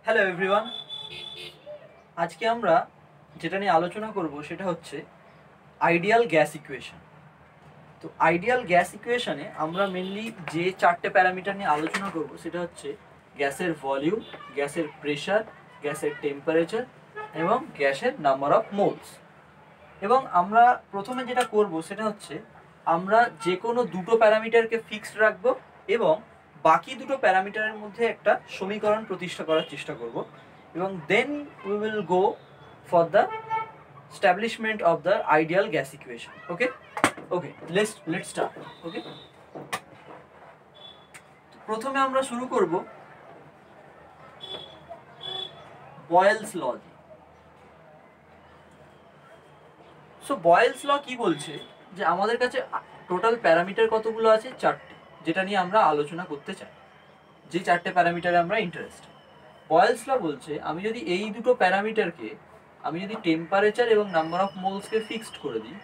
Hello everyone, আজকে আমরা যেটা নিয়ে আলোচনা করব সেটা হচ্ছে আইডিয়াল গ্যাস ইকুয়েশন। তো আইডিয়াল গ্যাস ইকুয়েশনে আমরা মেনলি যে চারটে প্যারামিটার নিয়ে আলোচনা করব সেটা হচ্ছে গ্যাসের ভলিউম, গ্যাসের প্রেশার, গ্যাসের টেম্পারেচার এবং গ্যাসের নাম্বার অফ মোলস। এবং আমরা প্রথমে যেটা করব সেটা হচ্ছে আমরা যে কোনো দুটো প্যারামিটারকে ফিক্সড রাখবো এবং বাকি দুটো প্যারামিটারের মধ্যে একটা সমীকরণ প্রতিষ্ঠা করার চেষ্টা করব এবং then we will go for the establishment of the ideal gas equation. Okay, let's start. Okay, প্রথমে আমরা শুরু করব বয়েলস ল দিয়ে। সো বয়েলস ল কি বলছে যে আমাদের কাছে টোটাল প্যারামিটার কতগুলো আছে? চারটে, যেটা নিয়ে আমরা আলোচনা করতে চাই, যে চারটে প্যারামিটারে আমরা ইন্টারেস্টেড। বয়েলস ল বলছে আমি যদি এই দুটো প্যারামিটারকে আমি যদি টেম্পারেচার এবং নাম্বার অফ মোলসকে ফিক্সড করে দিই,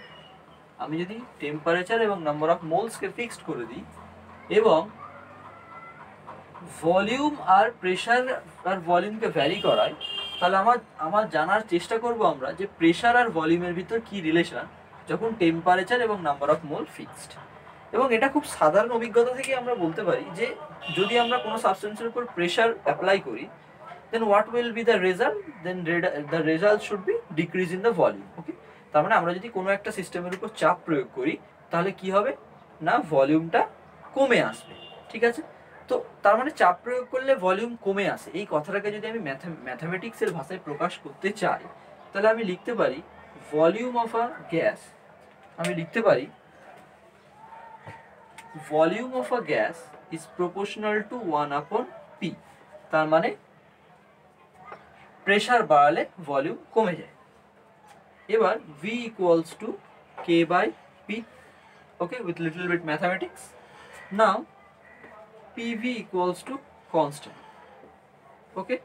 আমি যদি টেম্পারেচার এবং নাম্বার অফ মোলসকে ফিক্সড করে দিই এবং ভলিউম আর প্রেশার আর ভলিউমকে ভ্যারি করাই, তাহলে আমার জানার চেষ্টা করব আমরা যে প্রেশার আর ভলিউমের ভিতর কি রিলেশন যখন টেম্পারেচার এবং নাম্বার অফ মোল ফিক্সড। এবং এটা খুব সাধারণ অভিজ্ঞতা থেকে আমরা বলতে পারি যে যদি আমরা কোনো সাবস্টেন্সের উপর প্রেশার অ্যাপ্লাই করি, then what will be the result? Then the result should be decrease in the volume. Okay, তার মানে আমরা যদি কোনো একটা সিস্টেমের উপর চাপ প্রয়োগ করি তাহলে কি হবে না, ভলিউমটা কমে আসবে। ঠিক আছে, তো তার মানে চাপ প্রয়োগ করলে ভলিউম কমে আসে, এই কথাটাকে যদি আমি ম্যাথামেটিক্সের ভাষায় প্রকাশ করতে চাই তাহলে আমি লিখতে পারি ভলিউম অফ আ গ্যাস, আমি লিখতে পারি volume of a gas is proportional to 1/p। তার মানে প্রেশার বাড়ালে ভলিউম কমে যায়। এবার V equals to K by P, okay, with little bit mathematics. Now PV equals to constant. Okay,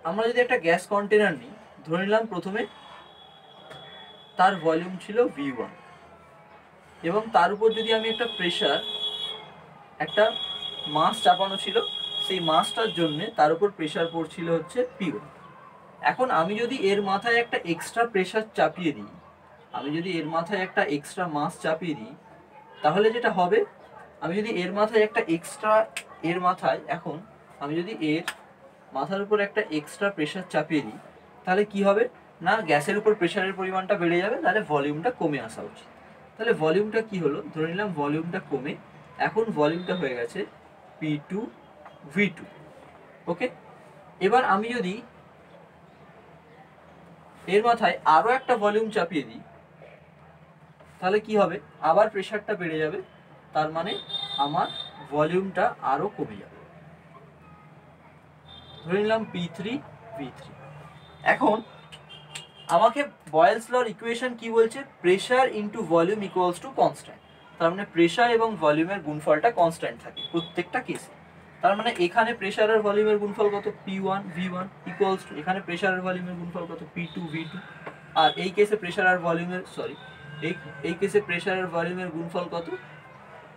আমরা যদি একটা গ্যাস কন্টেনার নিই, ধরে নিলাম প্রথমে তার ভলিউম ছিল V1 এবং তার উপর যদি আমি একটা প্রেশার, একটা মাস চাপানো ছিল, সেই মাসটার জন্য তার উপর প্রেশার পড়ছিল হচ্ছে P1। এখন আমি যদি এর মাথায় একটা এক্সট্রা প্রেশার চাপিয়ে দিই, আমি যদি এর মাথায় একটা এক্সট্রা মাস চাপিয়ে দিই, তাহলে যেটা হবে, আমি যদি এর মাথায় একটা এক্সট্রা, এর মাথায় এখন আমি যদি এর মাথার উপর একটা এক্সট্রা প্রেশার চাপিয়ে দিই, তাহলে কি হবে না, গ্যাসের উপর প্রেশারের পরিমাণটা বেড়ে যাবে, তাহলে ভলিউমটা কমে আসা উচিত। তাহলে ভলিউমটা কি হলো, ধরে নিলাম ভলিউমটা কমে এখন ভলিউমটা হয়ে গেছে P2 V2। ওকে, এবার আমি যদি এর মাথায় আরো একটা ভলিউম চাপিয়ে দিই তাহলে কি হবে, আবার প্রেশারটা বেড়ে যাবে, তার মানে আমার ভলিউমটা আরো কমে যাবে। ধরে নিলাম P3 V3। এখন আমাকে বয়েলস লর ইকুয়েশন কি বলছে, pressure into volume equals to constant. তার মানে প্রেশার এবং ভলিউমের গুণফলটা কনস্ট্যান্ট থাকে প্রত্যেকটা কেসে। তার মানে এখানে প্রেশার আর ভলিউমের গুণফল কত, P1 V1 ইকুয়ালস টু এখানে প্রেশার আর ভলিউমের গুণফল কত, P2 V2। আর এই কেসে প্রেশার আর ভলিউমের এই কেসে প্রেশার আর ভলিউমের গুণফল কত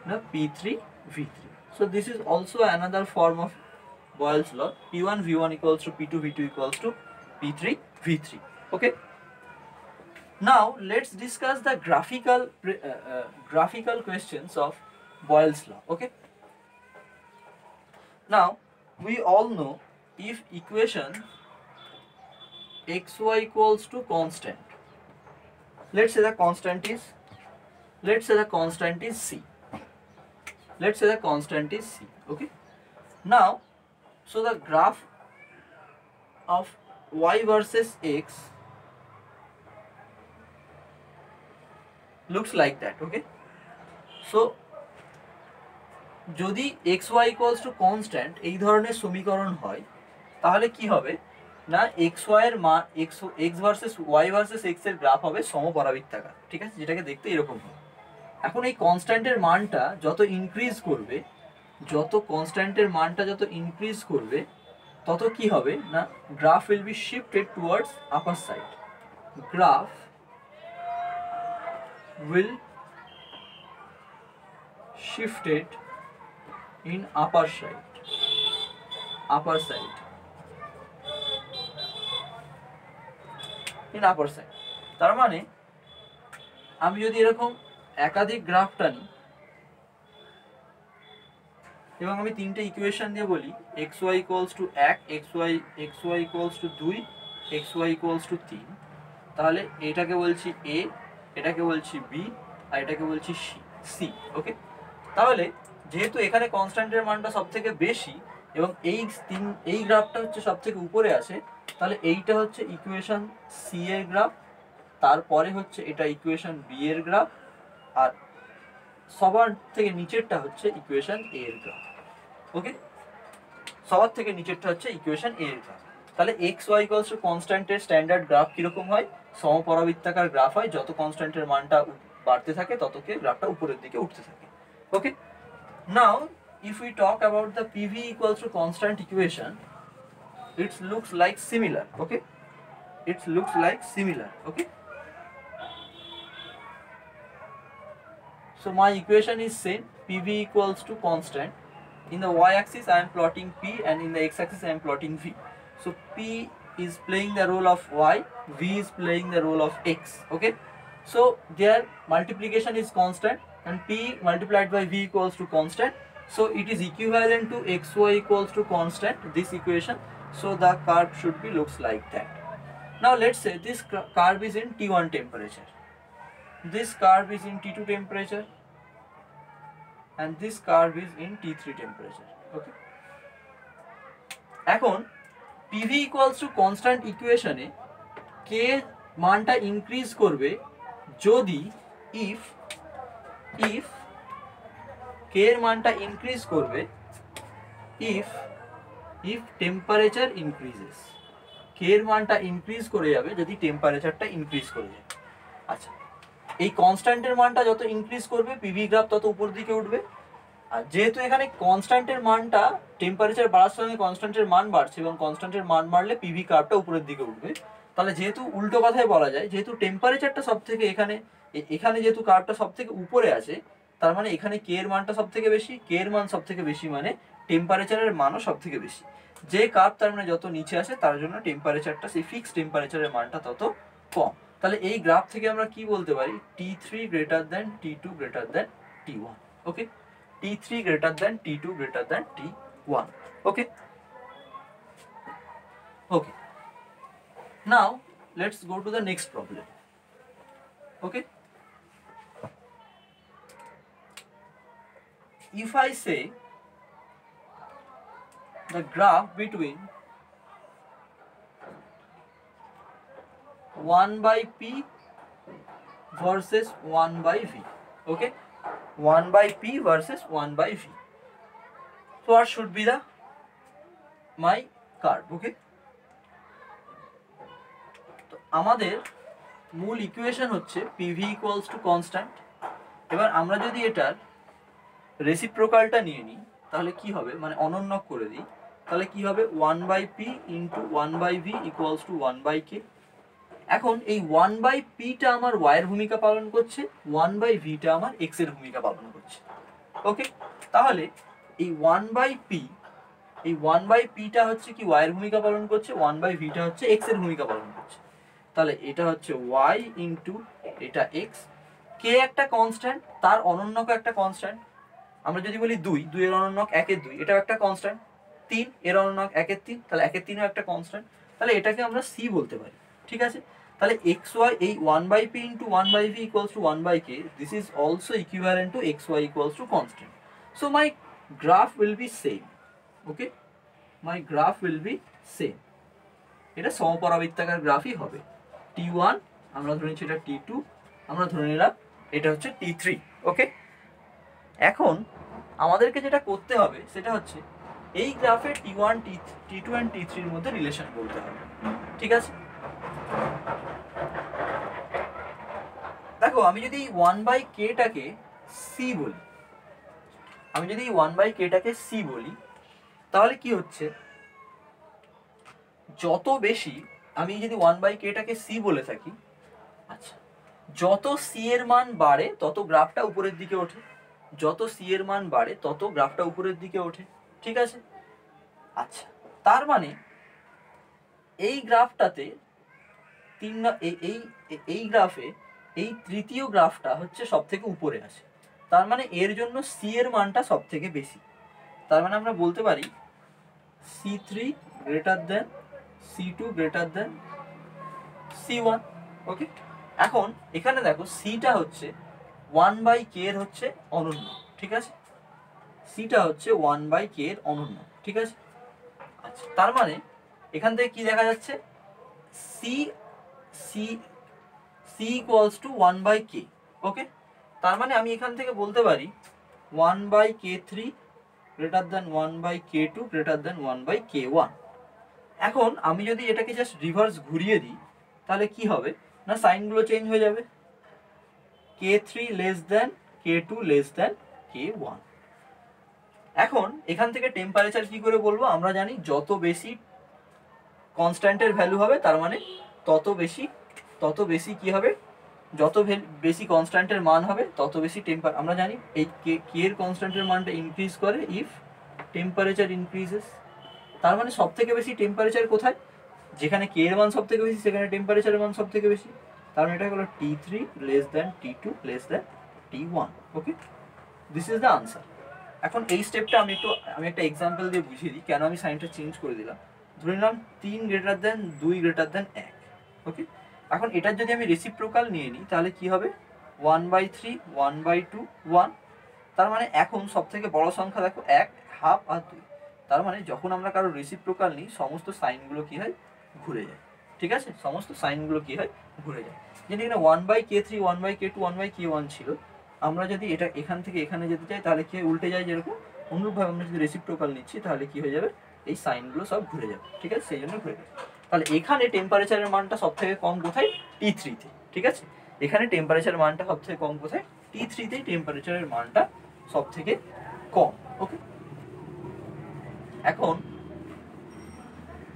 না, P3 V3। So this is also another form of Boyle's law. P1 V1 equals to P2 V2 equals to P3 V3. Okay, now let's discuss the graphical questions of Boyle's law. Okay, now we all know if equation xy equals to constant, let's say the constant is C. Let's say the constant is C. Okay, now so the graph of y versus x looks like that. Okay, so যদি xy equals to constant এই ধরনের সমীকরণ হয় তাহলে কি হবে না, xy এর মান x versus y versus x এর গ্রাফ হবে সমপরাবৃত্তাকার। ঠিক আছে, যেটাকে দেখতে এরকম হবে। এখন এই কনস্ট্যান্টের মানটা যত ইনক্রিজ করবে, যত কনস্ট্যান্টের মানটা যত ইনক্রিজ করবে তত কি হবে না, graph will be shifted towards upper side. Graph will shifted in upper side, in upper side। তার মানে আমি যদি এরকম একাধিক গ্রাফ টানি এবং আমি তিনটে ইকুয়েশন দিয়ে বলি xy equals two 1, xy equals two 2, xy equals two 3, তাহলে এটাকে বলছি a, এটাকে বলছি b, আর এটাকে বলছি c। ওকে, তাহলে যেহেতু এখানে কনস্ট্যান্টের মানটা সবথেকে বেশি এবং এই গ্রাফটা হচ্ছে সবথেকে উপরে আছে, তাহলে এইটা হচ্ছে ইকুয়েশন c এর গ্রাফ, তারপরে হচ্ছে এটা ইকুয়েশন b এর গ্রাফ, আর সবার থেকে নিচেরটা হচ্ছে ইকুয়েশন a এর গ্রাফ। ওকে, সবার থেকে নিচেরটা হচ্ছে ইকুয়েশন a এর গ্রাফ। তাহলে xy ইকুয়ালস টু কনস্ট্যান্টের স্ট্যান্ডার্ড গ্রাফ কিরকম হয়? সমপরাবৃত্তাকার গ্রাফ হয়, যত কনস্ট্যান্টের মানটা বাড়তে থাকে ততকে গ্রাফটা উপরের দিকে উঠতে থাকে। ওকে, নাও if we talk about the PV equals to constant equation, it looks like similar. Okay, it looks like similar. Okay, so my equation is same, PV equals to constant. In the y-axis I am plotting P, and in the x-axis I am plotting V. So P is playing the role of y, V is playing the role of x. Okay, so their multiplication is constant, and P multiplied by V equals to constant. So it is equivalent to xy equals to constant, this equation. So the curve should be looks like that. Now let's say this curve is in T1 temperature, this curve is in T2 temperature, and this curve is in T3 temperature. Okay, এখন PV equals to constant ইকুয়েশনে k মানটা increase করবে যদি if k এর মানটা increase করবে if temperature increases, k এর মানটা ইনক্রিজ করে যাবে যদি টেম্পারেচারটা ইনক্রিজ করে যায়। আচ্ছা, এই কনস্ট্যান্টের মানটা যত ইনক্রিজ করবে পিভি গ্রাফ তত উপর দিকে উঠবে। আর যেহেতু এখানে কনস্ট্যান্টের মানটা টেম্পারেচার বাড়ার সঙ্গে কনস্ট্যান্টের মান বাড়ছে এবং কনস্ট্যান্টের মান বাড়লে পিভি গ্রাফটা উপরের দিকে উঠবে, তাহলে যেহেতু উল্টো কথায় বলা যায় যেহেতু টেম্পারেচারটা সব থেকে এখানে যেহেতু কার্ভটা সব থেকে উপরে আছে, তার মানে এখানে কে এর মানটা সব থেকে বেশি, কে এর মান সব থেকে বেশি মানে টেম্পারেচারের মানও সব থেকে বেশি। যে কার্ভ তার মানে যত নিচে আসে তার জন্য টেম্পারেচারটা সেই ফিক্সড টেম্পারেচারের মানটা তত কম। তাহলে এই গ্রাফ থেকে আমরা কি বলতে পারি? T3 greater than T2 greater than T1. Okay, T3 greater than T2 greater than T1. Okay, okay, now let's go to the next problem. Okay, if I say the graph between 1 by P versus 1 by V. Okay, 1 by P versus 1 by V. So what should be the my curve? Okay, তো আমাদের মূল equation হচ্ছে PV equals to constant। এবার আমরা যদি এটার রেসিপ্রোকালটা নিয়ে নিই তাহলে কি হবে, মানে অনন্যক করে দিই, তাহলে কি হবে 1 by P into 1 by V equals to 1 by K। এখন এই 1 by P টা আমার y এর ভূমিকা পালন করছে, 1 by V টা আমার x এর ভূমিকা পালন করছে। ওকে, তাহলে এই 1 by P, এই 1 by P টা হচ্ছে কি y এর ভূমিকা পালন করছে, 1 by V টা হচ্ছে x এর ভূমিকা পালন করছে। তাহলে এটা হচ্ছে y ইন্টু এটা x। k একটা কনস্ট্যান্ট, তার অনন্যক একটা কনস্ট্যান্ট। আমরা যদি বলি 2 এর অনন্যক 1 এর 2, এটাও একটা কনস্ট্যান্ট। 3 এর অনন্যক 1 এর 3, তাহলে 1 এর 3ও একটা কনস্ট্যান্ট। তাহলে এটাকে আমরা c বলতে পারি। ঠিক আছে, তাহলে xy এই 1 by P into 1 by V equals to 1 by K, this is also equivalent to xy equals to constant. So my graph will be same. Okay, my graph will be same. এটা সমপরাবৃত্তাকার গ্রাফই হবে। T1 আমরা ধরে নিচ্ছি, এটা T2 আমরা ধরে নিলাম, এটা হচ্ছে T3। ওকে, এখন আমাদেরকে যেটা করতে হবে সেটা হচ্ছে এই গ্রাফে T1, T2 and T3 এর মধ্যে রিলেশন বলতে হবে। ঠিক আছে, দেখো আমি যদি 1 by K টাকে C বলি, আমি যদি 1 by K টাকে C বলি তাহলে কি হচ্ছে, যত বেশি আমি যদি 1 by K টাকে C বলে থাকি, আচ্ছা যত C এর মান বাড়ে তত গ্রাফটা উপরের দিকে ওঠে। যত সি এর মান বাড়ে তত গ্রাফটা উপরের দিকে ওঠে, ঠিক আছে? আচ্ছা, তার মানে এই গ্রাফটাতে এই গ্রাফে এই তৃতীয় গ্রাফটা হচ্ছে সব থেকে উপরে আসে, তার মানে এর জন্য সি এর মানটা সব থেকে বেশি। তার মানে আমরা বলতে পারি C3 greater than C2 greater than C1। ওকে, এখন এখানে দেখো সিটা হচ্ছে 1/k এর হচ্ছে অনন্য, ঠিক আছে? সিটা হচ্ছে 1/k এর অনন্য, ঠিক আছে? আচ্ছা, তার মানে এখান থেকে কি দেখা যাচ্ছে, C C C equals to 1/k। Okay, তার মানে আমি এখান থেকে বলতে পারি 1/k3 greater than 1/k2 greater than 1/k1। এখন আমি যদি এটাকে জাস্ট রিভার্স ঘুরিয়ে দিই তাহলে কি হবে না, সাইনগুলো চেঞ্জ হয়ে যাবে, k3 less than k2 less than k1। এখন এখান থেকে টেম্পারেচার কি করে বলবো, আমরা জানি যত বেশি কনস্ট্যান্টের ভ্যালু হবে তার মানে তত বেশি কি হবে, যত বেশি কনস্ট্যান্টের মান হবে তত বেশি আমরা জানি এই কে এর কনস্ট্যান্টের মানটা ইনক্রিজ করে ইফ টেম্পারেচার ইনক্রিজেস। তার মানে সব থেকে বেশি টেম্পারেচার কোথায়, যেখানে কে এর মান সব থেকে বেশি সেখানে টেম্পারেচারের মান সব থেকে বেশি। তার মানে এটা হলো T3 less than T2 less than T1। Okay, this is the answer. এখন এই স্টেপটা আমি একটা এক্সাম্পল দিয়ে বুঝিয়ে দিই কেন আমি সাইনটা চেঞ্জ করে দিলাম। ধরে নিলাম 3 গ্রেটার দেন 2 গ্রেটার দেন 1। ওকে, এখন এটার যদি আমি রেসিপ্রোকাল নিয়ে নিই তাহলে কি হবে, 1/3 1/2 1। তার মানে এখন সব থেকে বড় সংখ্যা দেখো 1, হাফ আর 2। তার মানে যখন আমরা কারো রেসিপ্রোকাল নিই সমস্ত সাইনগুলো কি হয়, ঘুরে যায়, ঠিক আছে? সমস্ত সাইনগুলো কি হয়, ঘুরে যায়। যেটা এখানে 1/k3 1/k2 1/k1 ছিল, আমরা যদি এটা এখান থেকে এখানে যেতে চাই তাহলে কি উল্টে যায়, যেরকম অনুরূপভাবে আমরা যদি রেসিপ্রোকাল নিচ্ছি তাহলে কি হয়ে যাবে, এই সাইনগুলো সব ঘুরে যাবে, ঠিক আছে? সেই জন্য ঘুরে যাবে। তাহলে এখানে টেম্পারেচারের মানটা সব থেকে কম কোথায়, T3 তে, ঠিক আছে? এখানে টেম্পারেচারের মানটা সব থেকে কম কোথায়, T3 তে টেম্পারেচারের মানটা সব থেকে কম। ওকে, এখন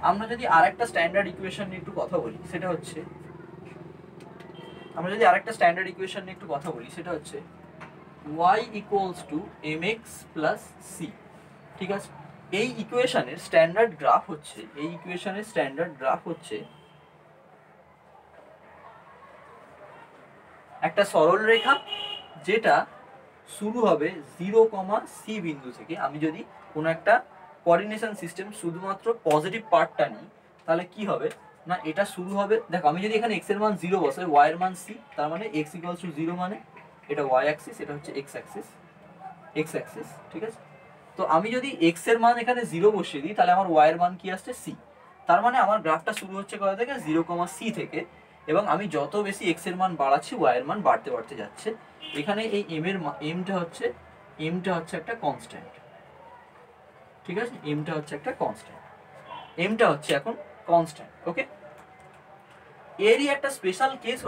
আমরা যদি আরেকটা স্ট্যান্ডার্ড ইকুয়েশন নিয়ে একটু কথা বলি সেটা হচ্ছে y equals to mx plus c, ঠিক আছে? এই ইকুয়েশনের স্ট্যান্ডার্ড গ্রাফ হচ্ছে একটা সরল রেখা যেটা শুরু হবে 0, c বিন্দু থেকে। আমি যদি কোনো একটা কোঅর্ডিনেশন সিস্টেম শুধুমাত্র পজিটিভ পার্টটা নিই তাহলে কি হবে না, এটা শুরু হবে, দেখো আমি যদি এখানে x এর মান 0 বসাই, y এর মান c, তার মানে x ইকুয়ালস টু 0 মানে এটা y অ্যাক্সিস, এটা হচ্ছে x অ্যাক্সিস, ঠিক আছে? তো আমি যদি x এর মান এখানে 0 বসিয়ে দিই তাহলে আমার y এর মান কি আসছে, c। তার মানে আমার গ্রাফটা শুরু হচ্ছে কোথা থেকে, 0, c থেকে, এবং আমি যত বেশি x এর মান বাড়াচ্ছি y এর মান বাড়তে বাড়তে যাচ্ছে। এখানে এই mটা হচ্ছে একটা কনস্ট্যান্ট, ঠিক আছে? mটা হচ্ছে এখন কনস্ট্যান্ট। ওকে, এরই একটা স্পেশাল কেস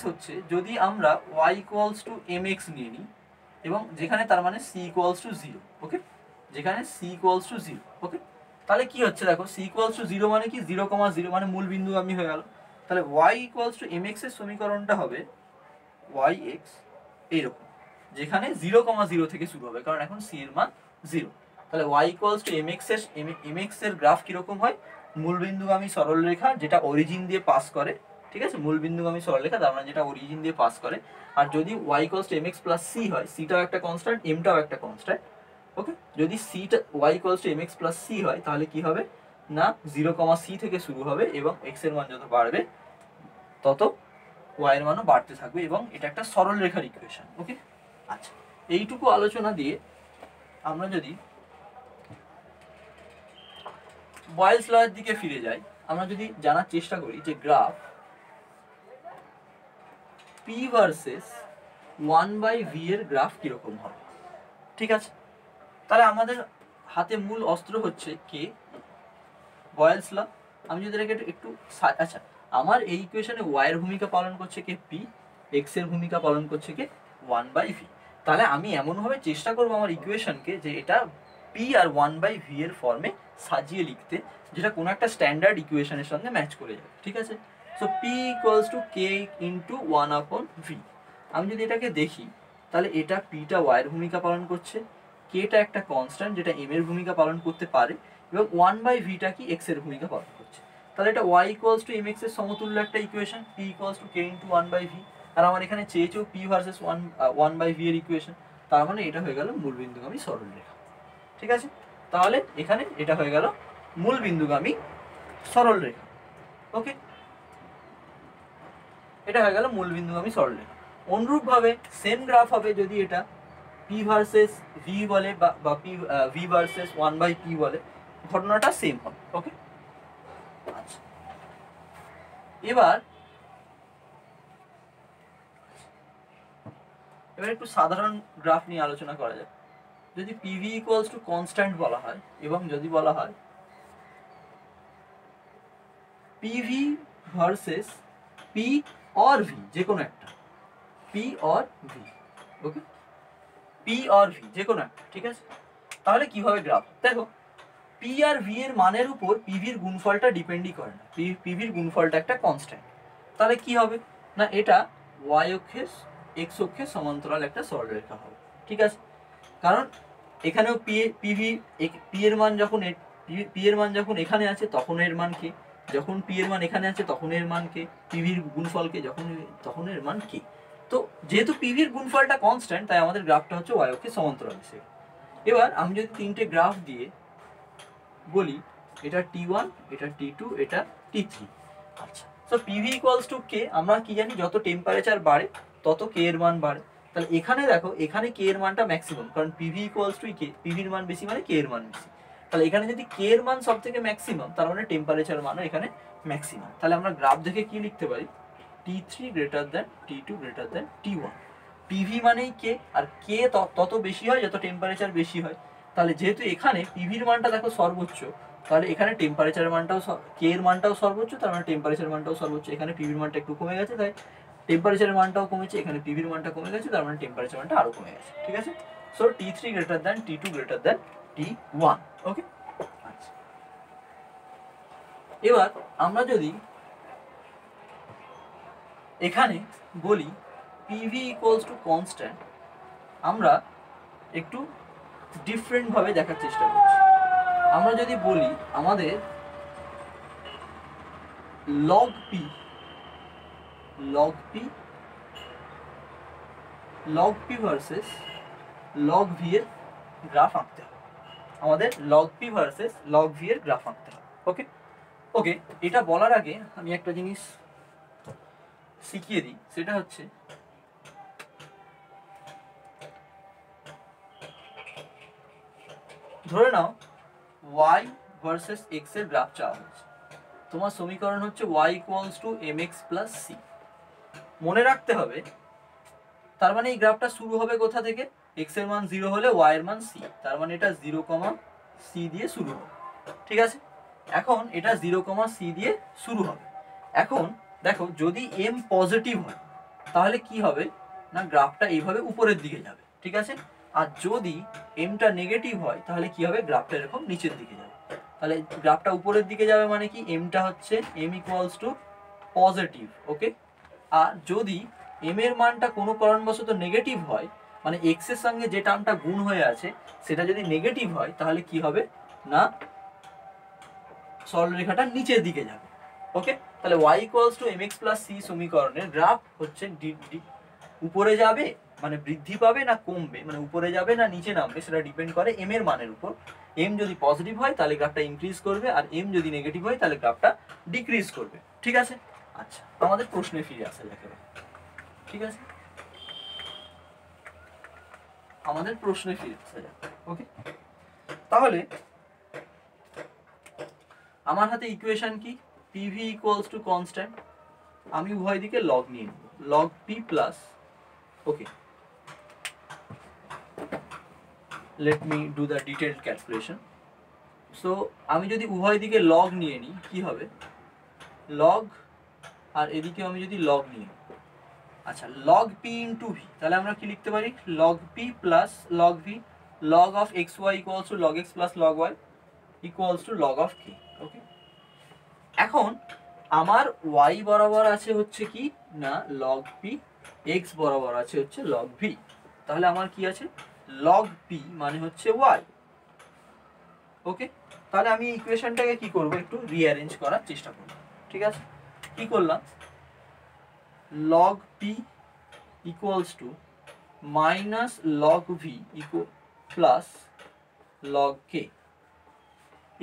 হচ্ছে যদি আমরা y ইকুয়ালস টু mx নিয়ে নিই এবং যেখানে তার মানে c ইকুয়ালস টু 0। ওকে, যেখানে c ইকুয়ালস টু 0। ওকে, তাহলে কি হচ্ছে দেখো, c ইকুয়ালস টু 0 মানে কি, 0,0 মানে মূল বিন্দুগামী হয়ে গেল। তাহলে y ইকুয়ালস টু mx এর সমীকরণটা হবে yx এইরকম, যেখানে 0,0 থেকে শুরু হবে কারণ এখন c এর মান 0। তাহলে y ইকুয়ালস টু mx এর গ্রাফ কিরকম হয়, মূলবিন্দুগামী সরলরেখা যেটা অরিজিন দিয়ে পাস করে, ঠিক আছে? মূলবিন্দুগামী সরলরেখা তার মানে যেটা অরিজিন দিয়ে পাস করে। আর যদি y equals to mx plus c হয়, cটাও একটা কনস্ট্যান্ট, mটাও একটা কনস্ট্যান্ট। ওকে, যদি y equals to mx plus c হয় তাহলে কি হবে না, 0,c থেকে শুরু হবে এবং x এর মান যত বাড়বে তত y এর মানও বাড়তে থাকবে এবং এটা একটা সরল রেখার ইকুয়েশন। ওকে, আচ্ছা, এইটুকু আলোচনা দিয়ে আমরা যদি বয়েলস লয়ের দিকে ফিরে যাই, আমরা যদি জানার চেষ্টা করি যে গ্রাফ p ভার্সেস 1/v এর গ্রাফ কিরকম হবে, ঠিক আছে? তাহলে আমাদের হাতে মূল অস্ত্র হচ্ছে কে, বয়েলস ল। আমি যদি এটাকে একটু আচ্ছা, আমার এই ইকুয়েশনে y এর ভূমিকা পালন করছে কে p, x এর ভূমিকা পালন করছে কে 1/v। তাহলে আমি এমনভাবে চেষ্টা করবো আমার ইকুয়েশনকে যে এটা p আর 1/v এর ফর্মে সাজিয়ে লিখতে যেটা কোনো একটা স্ট্যান্ডার্ড ইকুয়েশনের সঙ্গে ম্যাচ করে যাবে, ঠিক আছে? So p equals to k into 1/v। আমি যদি এটাকে দেখি তাহলে এটা পিটা ওয়াই এর ভূমিকা পালন করছে, কেটা একটা কনস্ট্যান্ট যেটা এম এর ভূমিকা পালন করতে পারে, এবং 1/vটা কি এক্স এর ভূমিকা পালন করছে। তাহলে এটা y ইকুয়ালস টু mx এর সমতুল্য একটা equation, p equals to k into 1/v। আর আমার এখানে চেয়েছেও p ভার্সেস 1/v এর ইকুয়েশন। তার মানে এটা হয়ে গেল মূল বিন্দুগামী সরলরেখা। ঠিক আছে, তাহলে এখানে এটা হয়ে গেল মূল বিন্দুগামী সরলরেখা। ওকে, এটা হয়ে গেল মূল বিন্দুগামী সরলরেখা। অনুরূপভাবে সেম গ্রাফ হবে যদি এটা p ভার্সেস v বলে বা v ভার্সেস 1/p বলে, ঘটনাটা সেম হবে। ওকে, আচ্ছা এবার একটু সাধারণ গ্রাফ নিয়ে আলোচনা করা যাক। যদি PV ইকুয়ালস টু কনস্ট্যান্ট বলা হয় এবং যদি বলা হয় PV versus P or V, যে কোনো একটা P or V, okay, P or V যে কোনো একটা, ঠিক আছে, তাহলে কিভাবে গ্রাফ? দেখো P আর V এর মানের উপর PV এর গুণফলটা ডিপেন্ডই করে না, PV এর গুণফলটা একটা কনস্ট্যান্ট। তাহলে কি হবে না, এটা y অক্ষের x অক্ষের সমান্তরাল একটা সরলরেখা হবে। ঠিক আছে, কারণ এখানেও p এর মান যখন p এর মান যখন এখানে আছে তখন এর মান কে, যখন p এর মান এখানে আছে তখন এর মান কে, PV এর গুণফলকে তখন এর মান কে। তো যেহেতু PV এর গুণফলটা কনস্ট্যান্ট, তাই আমাদের গ্রাফটা হচ্ছে y অক্ষের সমান্তরাল হিসেবে। এবার আমি যদি তিনটে গ্রাফ দিয়ে বলি এটা T1, এটা T2, এটা T3, আচ্ছা, so PV equals to K, আমরা কি জানি যত টেম্পারেচার বাড়ে তত K এর মান বাড়ে। তাহলে এখানে দেখো এখানে K এর মানটা ম্যাক্সিমাম, কারণ PV equals to K, PV এর মান বেশি মানে K এর মান বেশি। তাহলে এখানে যদি K এর মান সবথেকে ম্যাক্সিমাম, তার মানে টেম্পারেচার মানও এখানে ম্যাক্সিমাম। তাহলে আমরা গ্রাফ দেখে কি লিখতে পারি, T3 greater than T2 greater than T1। PV মানেই K, আর K তত বেশি হয় যত টেম্পারেচার বেশি হয়। তাহলে যেহেতু এখানে PV এর মানটা দেখো সর্বোচ্চ, তাহলে এখানে টেম্পারেচার মানটাও K এর মানটাও সর্বোচ্চ, তার মানে টেম্পারেচার মানটাও সর্বোচ্চ। এখানে PV এর মানটা একটু কমে গেছে, তাই টেম্পারেচারের মানটাও কমেছে, এখানে PV এর মানটা কমে গেছে, তার মানে টেম্পারেচার মানটা আরো কমে গেছে। ঠিক আছে, so T3 greater than T2 greater than T1। ওকে, আচ্ছা এবার আমরা যদি এখানে বলি PV ইকুয়ালস টু কনস্ট্যান্ট, আমরা একটু ডিফারেন্ট ভাবে দেখার চেষ্টা করছি। আমরা যদি বলি আমাদের log p versus log v এর গ্রাফ আঁকতে হবে, আমাদের log p versus log v এর গ্রাফ আঁকতে হবে। ওকে ওকে, এটা বলার আগে আমি একটা জিনিস শিখিয়ে দিই, সেটা হচ্ছে ধরে নাও y ভার্সেস x এর গ্রাফ চাওয়া হয়েছে। তোমার সমীকরণ হচ্ছে y equals to mx plus c। মনে রাখতে হবে, তার মানে এই গ্রাফটা শুরু হবে কোথা থেকে, x এর মান 0 হলে y এর মান c, তার মানে এটা 0, c দিয়ে শুরু হবে। ঠিক আছে, এখন এটা 0, c দিয়ে শুরু হবে। এখন দেখো যদি m পজিটিভ হয় তাহলে কি হবে না, গ্রাফটা এইভাবে উপরের দিকে যাবে। ঠিক আছে, আর যদি mটা নেগেটিভ হয় তাহলে কি হবে, গ্রাফটা এরকম নিচের দিকে যাবে। তাহলে গ্রাফটা উপরের দিকে যাবে মানে কি, mটা হচ্ছে m ইকুয়ালস টু পজিটিভ। ওকে, আর যদি m এর মানটা কোনো কারণবশত নেগেটিভ হয়, মানে x এর সঙ্গে যে টার্মটা গুণ হয়ে আছে সেটা যদি নেগেটিভ হয়, তাহলে কি হবে না, সরলরেখাটা নিচের দিকে যাবে। ওকে, তাহলে y equals to mx plus c সমীকরণের গ্রাফ হচ্ছে উপরে যাবে মানে বৃদ্ধি পাবে না কমবে, মানে উপরে যাবে না নিচে নামবে, সেটা ডিপেন্ড করে m এর মানের উপর। m যদি পজিটিভ হয় তাহলে গ্রাফটা ইনক্রিজ করবে, আর m যদি নেগেটিভ হয় তাহলে গ্রাফটা ডিক্রিজ করবে। ঠিক আছে, আচ্ছা আমাদের প্রশ্নে ফিরে আসা যাক এবার। ঠিক আছে, আমাদের প্রশ্নে ফিরে আসা যাক। ওকে, তাহলে আমার হাতে ইকুয়েশন কি, PV ইকুয়ালস টু কনস্ট্যান্ট, আমি উভয় দিকে লগ নিয়ে নেব, log p plus, okay let me do the detailed calculation. So আমি যদি উভয় দিকে লগ নিয়ে নিই কি হবে, লগ, আর এদিকে আমি যদি লগ নিই, আচ্ছা log p ইন্টু v, তাহলে আমরা কি লিখতে পারি, log p plus log v, log of xy equals two log x plus log y equals two log of k। ওকে, এখন আমার y বরাবর আছে হচ্ছে কি না log p, x বরাবর আছে হচ্ছে log v। তাহলে আমার কি আছে log p মানে হচ্ছে y। ওকে, তাহলে আমি ইকুয়েশনটাকে কি করব, একটু রিঅ্যারেঞ্জ করার চেষ্টা করব। ঠিক আছে, কি করলাম, log p equals to minus log v equal plus log k।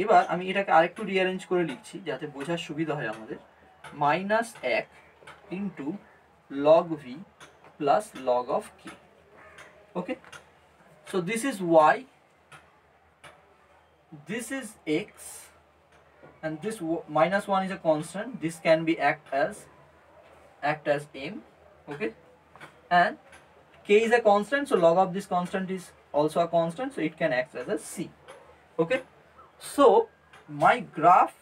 এবার আমি এটাকে আরেকটু রিঅ্যারেঞ্জ করে লিখছি যাতে বোঝার সুবিধা হয় আমাদের। Minus 1 into log v plus log of k। Okay, so this is y, this is x, and this minus 1 is a constant, this can be act as m, okay, and k is a constant, so log of this constant is also a constant, so it can act as a c। Okay, so my graph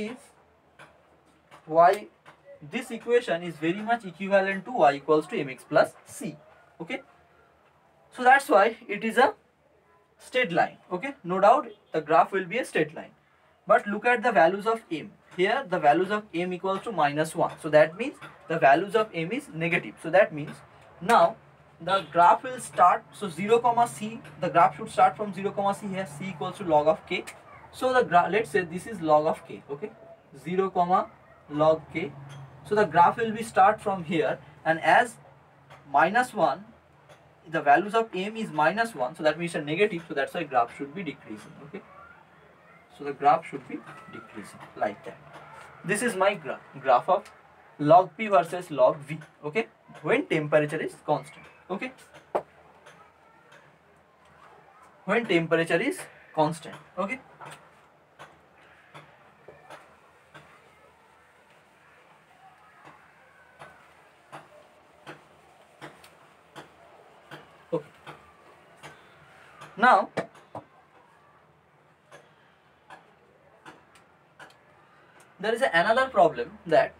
is y, this equation is very much equivalent to y equals to mx plus c। Okay, so that's why it is a straight line। Okay, no doubt the graph will be a straight line, but look at the values of m. Here the values of m equals to -1, so that means the values of m is negative, so that means now the graph will start, so 0 comma c, the graph should start from 0 comma c, here c equals to log of k, so the graph, let's say this is log of k, okay, 0 comma log k, so the graph will be start from here, and as -1, the values of m is -1, so that means a negative, so that's why graph should be decreasing। Okay, so the graph should be decreasing like that। This is my graph of log p versus log v, okay, when temperature is constant। Okay, when temperature is constant। Okay, okay, now there is another problem that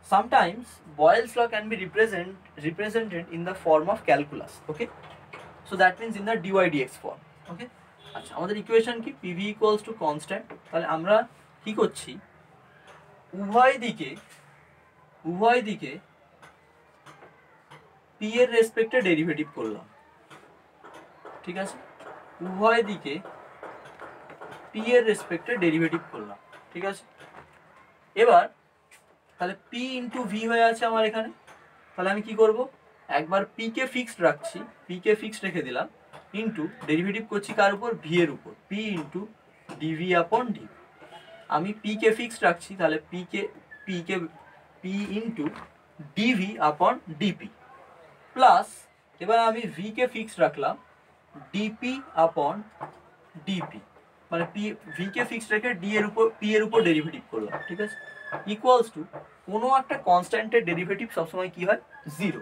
sometimes Boyle's law can be represented in the form of calculus। Okay, so that means in the dy dx form। Okay, আচ্ছা, আমাদের equation কি, pv equals to constant, তাহলে আমরা কি করছি, উভয় দিকে p এর রেসপেক্টে ডেরিভেটিভ করলাম। ঠিক আছে, উভয় দিকে p এর রেসপেক্টে ডেরিভেটিভ করলাম। ঠিক আছে, এবার তাহলে p ইন্টু v হয়ে আছে আমার এখানে, তাহলে আমি কি করব, একবার p কে ফিক্সড রাখছি, p কে ফিক্সড রেখে দিলাম, ইন্টু ডেরিভেটিভ করছি কার উপর, v এর উপর, p ইন্টু dv আপন dv। আমি p কে ফিক্সড রাখছি, তাহলে p ইন্টু dv আপন dp, প্লাস এবার আমি v কে ফিক্সড রাখলাম, dp আপন dp, মানে v কে ফিক্সড রেখে p এর উপর ডেরিভেটিভ করলাম। ঠিক আছে, ইকুয়ালস টু কোনো একটা কনস্ট্যান্টের ডেরিভেটিভ সবসময় কি হয়, 0,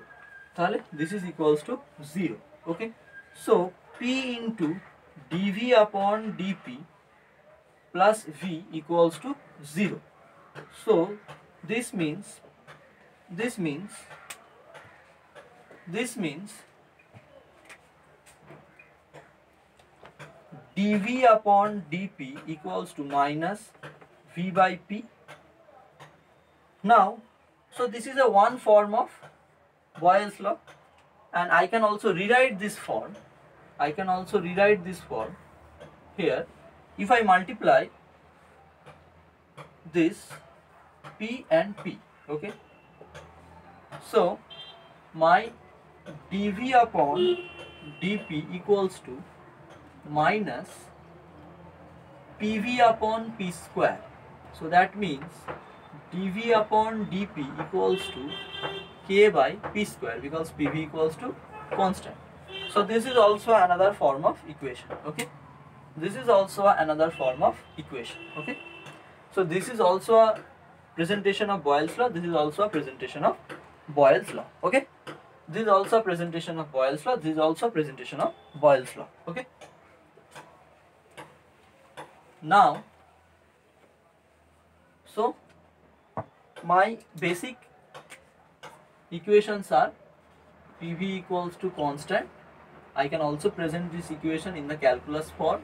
তাহলে this is equals to 0। Okay, so p into dv আপন dp plus v equals to 0। so this means dv upon dp equals to minus v by p। now so this is a one form of Boyle's law, and I can also rewrite this form, here if I multiply this p and p। okay, so my dv upon dp equals to minus pv upon p square, so that means dv upon dp equals to k by p square, because pv equals to constant। so this is also another form of equation। okay, this is also another form of equation। okay, so this is also a presentation of Boyle's law, this is also a presentation of Boyle's law। okay, this is also a presentation of Boyle's law, this is also a presentation of Boyle's law। okay, now so my basic equations are pv equals to constant, I can also present this equation in the calculus form,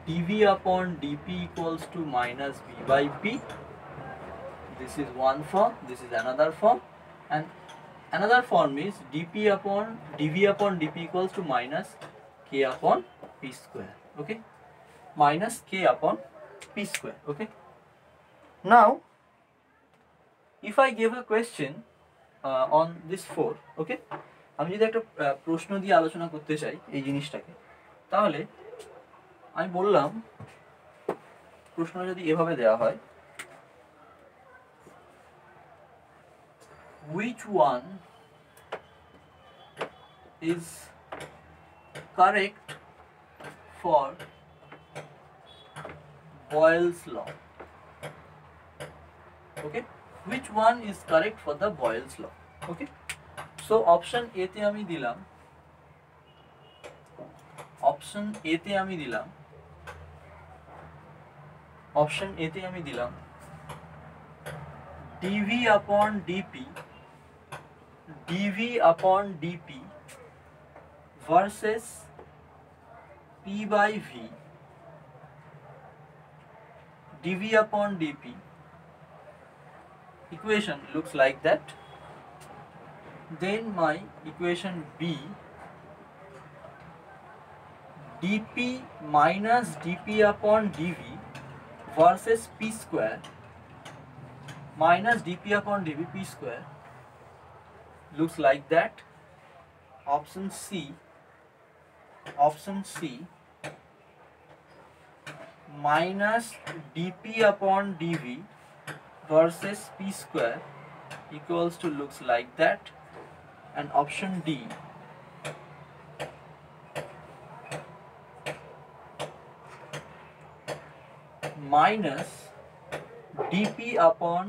dv upon dp equals to minus v by p, this is one form, this is another form, and another form is dp upon dv upon dp equals to minus k upon p square. Okay, minus k upon p square. Okay, now if I give a question on this 4, okay, আমি যদি একটা প্রশ্ন দিয়ে আলোচনা করতে চাই এই জিনিসটাকে, তাহলে আমি বললাম প্রশ্ন যদি এভাবে দেওয়া হয়, which one is correct for Boyle's law? Okay, which one is correct for the Boyle's law? Okay, so option A তে আমি দিলাম, option A তে আমি দিলাম, option A তে আমি দিলাম dv upon dp, dv upon dp versus p by v, dv upon dp equation looks like that. Then my equation B, dp minus dp upon dv versus p square minus dp upon dv p square looks like that. Option C, option C, minus dp upon dv versus p square equals to looks like that. And option D, minus dp upon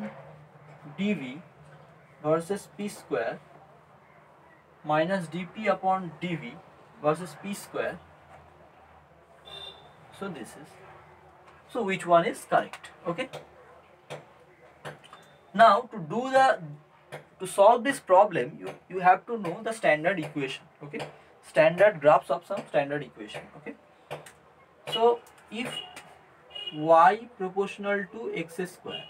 dv versus p square minus dp upon dv versus p square. So this is, so which one is correct? Okay, now to solve this problem you have to know the standard equation. Okay, standard graphs of some standard equation. Okay, so if y proportional to x square,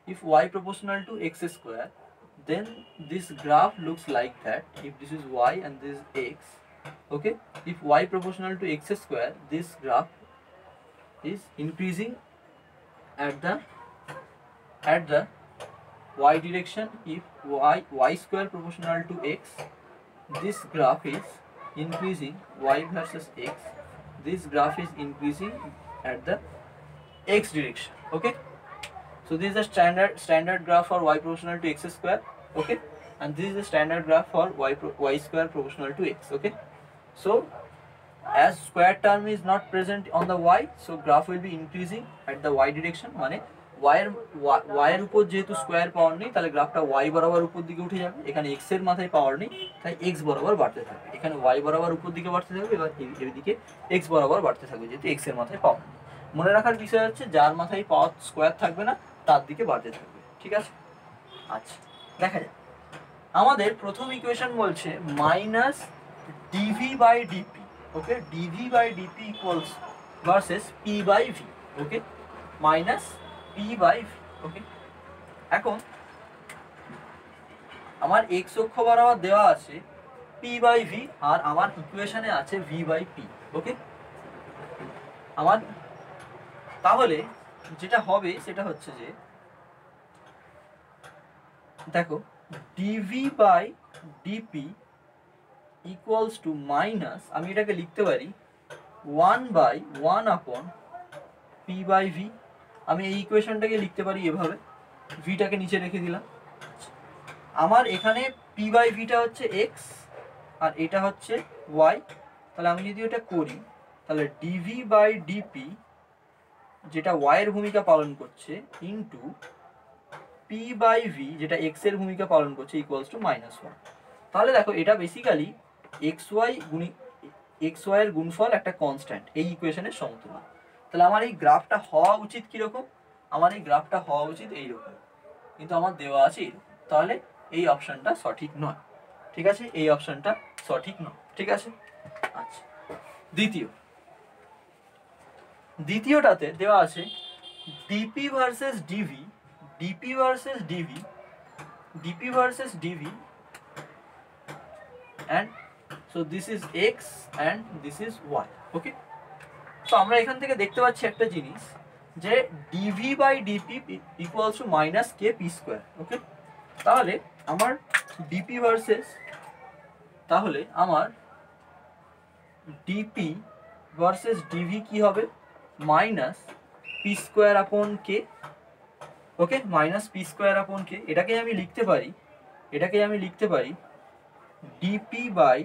if y proportional to x square, then this graph looks like that. If this is y and this is x, okay, if y proportional to x square, this graph is increasing at the y direction. If y square proportional to x, this graph is increasing y versus x, this graph is increasing at the x direction. Okay, so this is a standard graph for y proportional to x square. Okay, and this is a standard graph for y square proportional to x. Okay, so as square term is not present on the y, so graph will be increasing at the y direction. মানে y এর উপর যেহেতু square পাওয়ার নেই, তাহলে গ্রাফটা y বরাবর উপর দিকে উঠে যাবে। এখানে x এর মাথায় পাওয়ার নেই, তাই x বরাবর বাড়তে থাকবে। এখানে y বরাবর উপর দিকে বাড়তে থাকবে, এবার এদিকে x বরাবর বাড়তে থাকবে, যেহেতু x এর মাথায় পাওয়ার নেই। মনে রাখার বিষয় হচ্ছে যার মাথায় পাওয়ার স্কয়ার থাকবে না তার দিকে বাড়তে থাকবে। ঠিক আছে, আচ্ছা দেখা যাক। আমাদের প্রথম ইকুয়েশন বলছে minus dv by dp. Okay, dv by DP equals versus p by v. Okay, minus p by v. Okay, এখন আমার এক্স অক্ষ বরাবর দেওয়া আছে পি বাই ভি, আর আমার ইকুয়েশনে আছে ভি বাই পি। ওকে, আমার তাহলে যেটা হবে সেটা হচ্ছে যে দেখো DV by DP equals to minus, আমি এটাকে লিখতে পারি 1/1 আপন পি বাই ভি। আমি এই ইকুয়েশনটাকে লিখতে পারি এভাবে, ভিটাকে নিচে রেখে দিলাম। আমার এখানে পি বাই ভিটা হচ্ছে এক্স আর এটা হচ্ছে ওয়াই, তাহলে আমি যদি এটা করি তাহলে ডিভি বাই ডিপি, যেটা ওয়াই এর ভূমিকা পালন করছে, ইন্টু পি বাই ভি, যেটা এক্স এর ভূমিকা পালন করছে, ইকুয়ালস টু -1। তাহলে দেখো এটা বেসিক্যালি এক্স ওয়াই এর গুণফল একটা কনস্ট্যান্ট, এই ইকুয়েশনের সমতুল্য। তাহলে আমার এই গ্রাফটা হওয়া উচিত কিরকম? আমার এই গ্রাফটা হওয়া উচিত এইরকম, কিন্তু আমার দেওয়া আছে এইরকম। তাহলে এই অপশনটা সঠিক নয়। ঠিক আছে, এই অপশনটা সঠিক নয়। ঠিক আছে, আচ্ছা দ্বিতীয়টাতে দেওয়া আছে dp versus dv, dp versus dv, dp versus dv and so this is x and this is y. Okay, so আমরা এখান থেকে দেখতে পাচ্ছি একটা জিনিস যে dv by DP equals to minus k p square. Okay, তাহলে আমার ডিপি ভার্সেস, তাহলে আমার ডিপি ভার্সেস ডিভি কি হবে? Minus P square upon K. Okay, minus P square upon K, এটাকে আমি লিখতে পারি DP by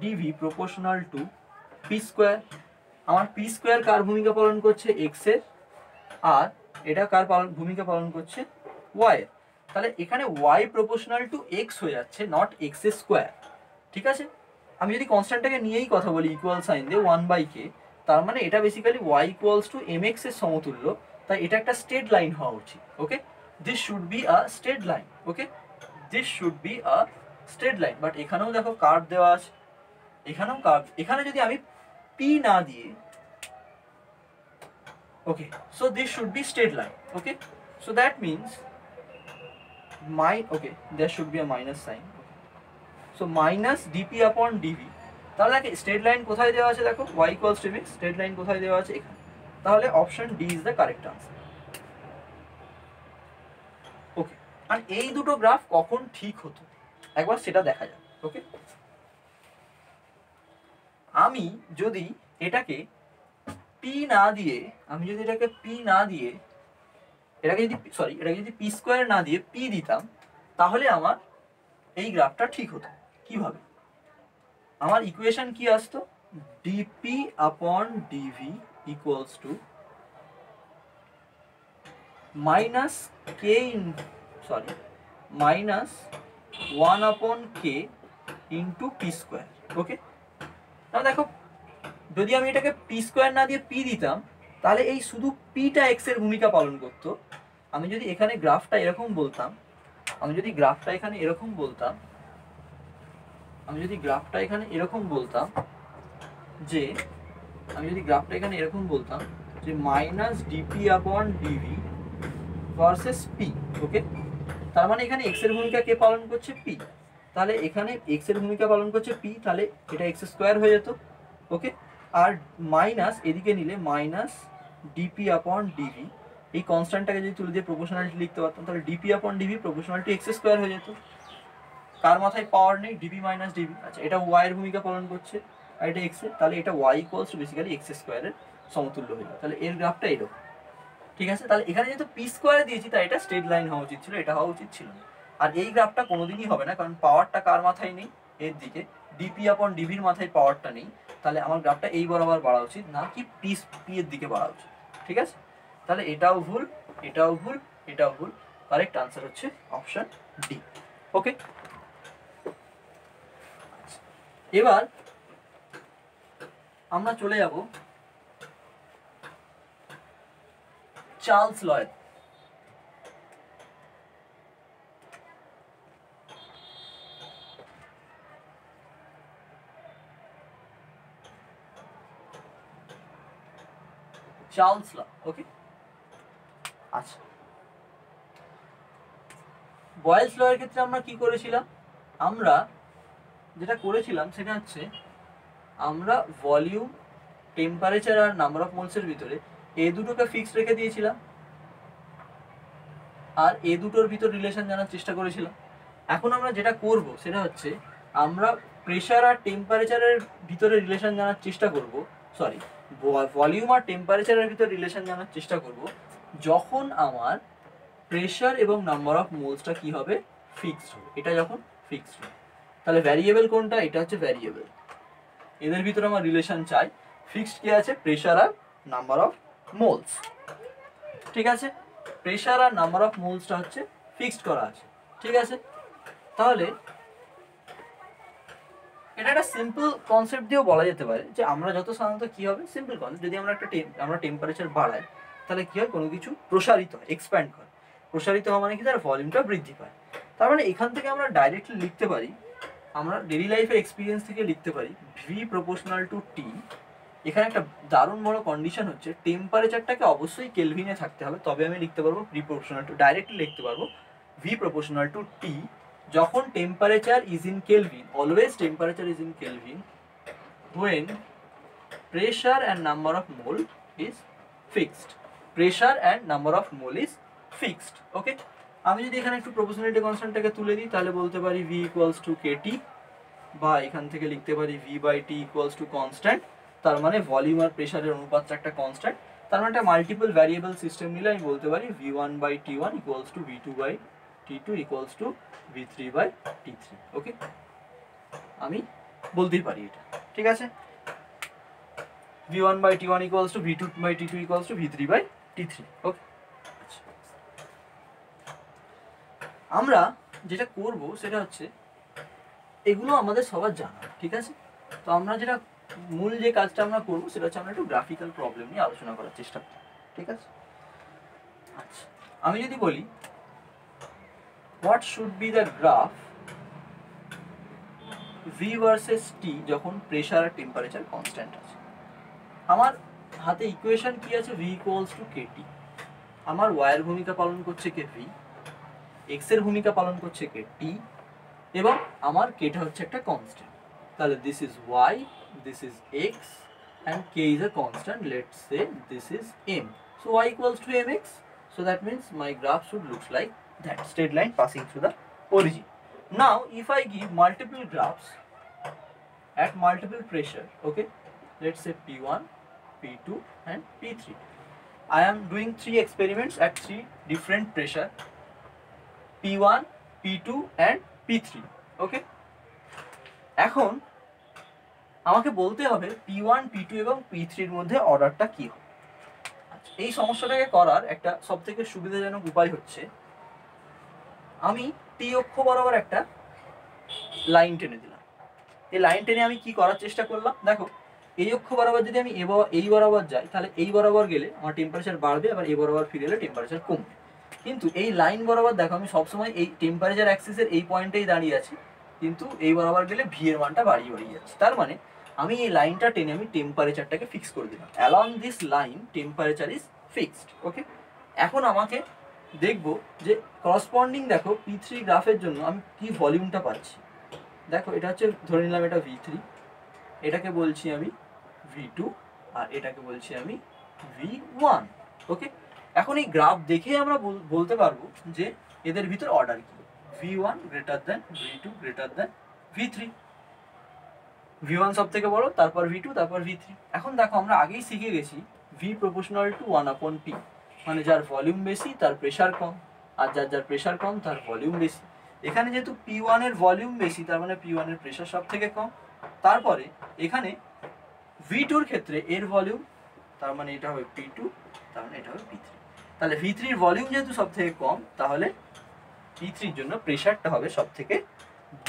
DV proportional to P square. আমার পি স্কোয়ার কার ভূমিকা পালন করছে? এক্স এর, আর এটা কার ভূমিকা পালন করছে? ওয়াই এর। তাহলে এখানে ওয়াই প্রপোর্শনাল টু এক্স হয়ে যাচ্ছে, নট এক্স এর স্কোয়ার। ঠিক আছে, আমি যদি কনস্ট্যান্টটাকে নিয়েই কথা বলি ইকুয়াল সাইন দিয়ে 1/k, তার মানে এটা basically y equals to mx এর সমতুল্য, তাই এটা একটা স্ট্রেট লাইন হওয়া উচিত। Okay, this should be a straight line. Okay, this should be a straight line. But এখানেও দেখো কার্ভ দেওয়া আছে, এখানেও কার্ভ। এখানে যদি আমি p না দিয়ে, okay, so this should be straight line. Okay, so that means okay, there should be a minus sign. So minus dp upon dv. তাহলে স্ট্রেট লাইন কোথায় দেওয়া আছে? দেখো y equals to mx, straight line কোথায় দেওয়া আছে? এখানে। তাহলে option d is the correct answer. Okay, আর এই দুটো গ্রাফ কখন ঠিক হতো একবার সেটা দেখা যাক। ওকে, আমি যদি এটাকে পি না দিয়ে, এটাকে যদি পি স্কোয়ার না দিয়ে পি দিতাম, তাহলে আমার এই গ্রাফটা ঠিক হতো। কিভাবে? আমার ইকুয়েশন কি আসতো? DP upon DV equals to minus 1 আপন কে ইন্টু পি স্কোয়ার। ওকে, না দেখো, যদি আমি এটাকে পি স্কোয়ার না দিয়ে পি দিতাম, তাহলে এই শুধু পিটা এক্স এর ভূমিকা পালন করতো। আমি যদি এখানে গ্রাফটা এরকম বলতাম, আমি যদি গ্রাফটা এখানে এরকম বলতাম যে minus dp upon DV versus P. ওকে, তার মানে এখানে এক্স এর ভূমিকা কে পালন করছে? পি। তাহলে এখানে এক্স এর ভূমিকা পালন করছে পি, তাহলে এটা এক্স স্কোয়ার হয়ে যেত। ওকে, আর মাইনাস এদিকে নিলে মাইনাস ডিপি আপন ডিভি, এই কনস্ট্যান্টটাকে যদি তুলে দিয়ে প্রপোর্শনালিটি লিখতে পারতাম, তাহলে DP upon DV proportional to X square হয়ে যেত। কার মাথায় পাওয়ার নেই? DP minus DV. আচ্ছা, এটা ওয়াই এর ভূমিকা পালন করছে আর এটা এক্স এর, তাহলে এটা Y equals to basically X স্কোয়ারের সমতুল্য হয়ে যায়। তাহলে এর গ্রাফটা এরকম। ঠিক আছে, তাহলে এখানে যেহেতু পি স্কোয়ারে দিয়েছি, তাই এটা স্ট্রেট লাইন হওয়া উচিত ছিল, এটা হওয়া উচিত ছিল না। আর এই গ্রাফটা কোনোদিনই হবে না, কারণ পাওয়ারটা কার মাথায় নেই? এর দিকে, ডিপি আপন ডিভির মাথায় পাওয়ারটা নেই। তাহলে আমার গ্রাফটা এই বরাবর বাড়া উচিত, না কি পি এর দিকে বাড়া উচিত। ঠিক আছে, তাহলে এটাও ভুল, এটাও ভুল, এটাও ভুল। কারেক্ট আনসার হচ্ছে অপশন ডি। ওকে, এবার আমরা চলে যাব চার্লস লয়ের। চার্লস ল। ওকে, আচ্ছা, বয়েলস ল এর ক্ষেত্রে আমরা কি করেছিলাম? আমরা যেটা করেছিলাম সেটা হচ্ছে আমরা ভলিউম, টেম্পারেচার আর নাম্বার অফ মোলসের ভিতরে এ দুটোকে ফিক্সড রেখে দিয়েছিলাম, আর এ দুটোর ভিতর রিলেশন জানার চেষ্টা করেছিলাম। এখন আমরা যেটা করব সেটা হচ্ছে আমরা প্রেশার আর টেম্পারেচারের ভিতরে রিলেশন জানার চেষ্টা করব, ভলিউম আর টেম্পারেচারের ভিতরে রিলেশন জানার চেষ্টা করব যখন আমার প্রেশার এবং নাম্বার অফ মোলসটা কি হবে? ফিক্সড হবে। এটা যখন ফিক্সড হবে, তাহলে ভ্যারিয়েবল কোনটা? এটা হচ্ছে ভ্যারিয়েবল। এদের ভিতরে আমার রিলেশন চাই, ফিক্সড কি আছে? প্রেশার আর নাম্বার অফ মোলস। ঠিক আছে, প্রেশার আর নাম্বার অফ মোলসটা হচ্ছে ফিক্সড করা আছে। ঠিক আছে, তাহলে এটা একটা সিম্পল কনসেপ্ট দিয়েও বলা যেতে পারে যে আমরা যত সাধারণত কি হবে, সিম্পল কনসেপ্ট, যদি আমরা টেম্পারেচার বাড়াই, তাহলে কি হয়? কোনো কিছু প্রসারিত হয়, এক্সপ্যান্ড করে। প্রসারিত হওয়া মানে কি? তার ভলিউমটা বৃদ্ধি পায়। তার মানে এখান থেকে আমরা ডাইরেক্টলি লিখতে পারি, আমরা ডেইলি লাইফের এক্সপিরিয়েন্স থেকে লিখতে পারি ভি প্রপোর্শনাল টু টি। এখানে একটা দারুণ বড় কন্ডিশন হচ্ছে টেম্পারেচারটাকে অবশ্যই কেলভিনে থাকতে হবে, তবে আমি লিখতে পারবো ভি প্রপোর্শনাল টু, ডাইরেক্টলি লিখতে পারবো ভি প্রপোর্শনাল টু টি যখন temperature is in Kelvin, always temperature is in Kelvin when pressure and number of mole is fixed. Pressure and number of mole is fixed. Okay, আমি যদি এখানে একটু proportionality কনস্ট্যান্টটাকে তুলে দিই তাহলে বলতে পারি v ইকুয়ালস টু কেটি, বা এখান থেকে লিখতে পারি v by T equals to constant. তার মানে ভলিউম আর প্রেশারের অনুপাতটা একটা কনস্ট্যান্ট। তার মানে একটা মাল্টিপল ভ্যারিয়েবল সিস্টেম নিলে আমি বলতে পারি v1 by t1 equals to v2 by t2 equals to v3 by t3। Okay, আমি বলতেই পারি এটা, ঠিক আছে। v1 by t1 equals to v2 by t2 equals to v3 by t3। ওকে, আমরা যেটা করব সেটা হচ্ছে এগুলো আমাদের সবার জানা, ঠিক আছে। তো আমরা যেটা মূল যে কাজটা আমরা করব সেটা হচ্ছে আমরা একটু গ্রাফিক্যাল প্রবলেম নিয়ে আলোচনা করার চেষ্টা করব, ঠিক আছে। আচ্ছা, আমি যদি বলি what should be the graph v versus t যখন প্রেসার আর টেম্পারেচার কনস্ট্যান্ট আছে। আমার হাতে ইকুয়েশন কি আছে, v ইকুয়ালস টু কেটি। আমার y এর ভূমিকা পালন করছে কে v, x এর ভূমিকা পালন করছে কে t, এবং আমার কেটা হচ্ছে একটা কনস্ট্যান্ট। তাহলে this is y, this is x and k is a constant. Let's say this is m. So y equals to mx. So that means my graph should look like that, straight line passing through the origin. Now if I give multiple graphs at multiple pressure, okay, let's say P1, P2 and P3. I am doing 3 experiments at 3 different pressure, P1, P2 and P3. Okay, এখন আমাকে বলতে হবে P1, P2 এবং P3 এর মধ্যে অর্ডারটা কি হবে। এই সমস্যাটাকে করার একটা সবথেকে সুবিধাজনক উপায় হচ্ছে আমি টি অক্ষ বরাবর একটা লাইন টেনে দিলাম। এই লাইন টেনে আমি কি করার চেষ্টা করলাম, দেখো এই অক্ষ বরাবর যদি আমি এই বরাবর যাই তাহলে এই বরাবর গেলে আমার টেম্পারেচার বাড়বে, আবার এই বরাবর ফিরে এলে টেম্পারেচার কমবে। কিন্তু এই লাইন বরাবর দেখো আমি সবসময় এই টেম্পারেচার অ্যাক্সিসের এই পয়েন্টেই দাঁড়িয়ে আছি, কিন্তু এই বরাবর গেলে ভি এর মানটা বাড়িয়ে বাড়িয়ে যাচ্ছে। তার মানে আমি এই লাইনটা টেনে আমি টেম্পারেচারটাকে ফিক্স করে দিলাম। Along this line temperature is fixed. Okay, এখন আমাকে দেখবো যে করসপন্ডিং দেখো P3 গ্রাফের জন্য আমি কি ভলিউমটা পাচ্ছি। দেখো এটা হচ্ছে, ধরে নিলাম এটা V3, এটাকে বলছি আমি V2 আর এটাকে বলছি আমি V1। ওকে, এখন এই গ্রাফ দেখে আমরা বলতে পারবো যে এদের ভিতর অর্ডার কি, V1 greater than V2 greater than V3, V1 সব থেকে বড়, তারপর V2, তারপর V3। এখন দেখো আমরা আগেই শিখে গেছি V প্রপোর্শনাল টু 1/P, মানে যার ভলিউম বেশি তার প্রেশার কম, আর যার প্রেশার কম তার ভলিউম বেশি। এখানে যেহেতু P1 এর ভলিউম বেশি তার মানে P1 এর প্রেশার সব থেকে কম। তারপরে এখানে V2 এর ক্ষেত্রে এর ভলিউম, তার মানে এটা হবে P2, তার মানে এটা হবে P3। তাহলে V3 এর ভলিউম যেহেতু সব থেকে কম তাহলে P3 এর জন্য প্রেশারটা হবে সব থেকে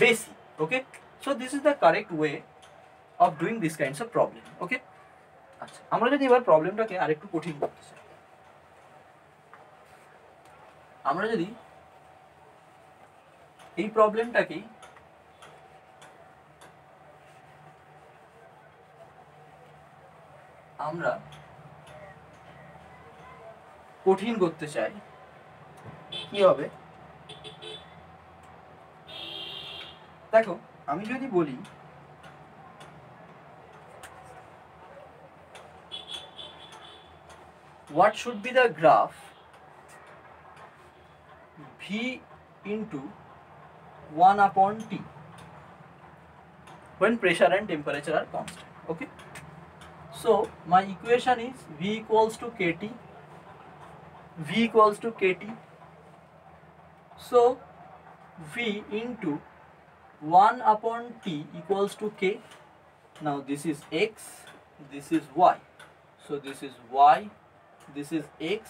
বেশি। Okay, so this is the correct way of doing this kinds of problem. Okay, আচ্ছা আমরা যদি এবার প্রবলেমটাকে আরেকটু কঠিন করতে চাই, আমরা যদি এই প্রবলেমটাকেই আমরা কঠিন করতে চাই কি হবে, দেখো আমি যদি বলি what should be the graph V into 1/T when pressure and temperature are constant. Okay, so my equation is V equals to KT, V equals to KT, so V into 1/T equals to K. Now this is X, this is Y, so this is Y, this is X,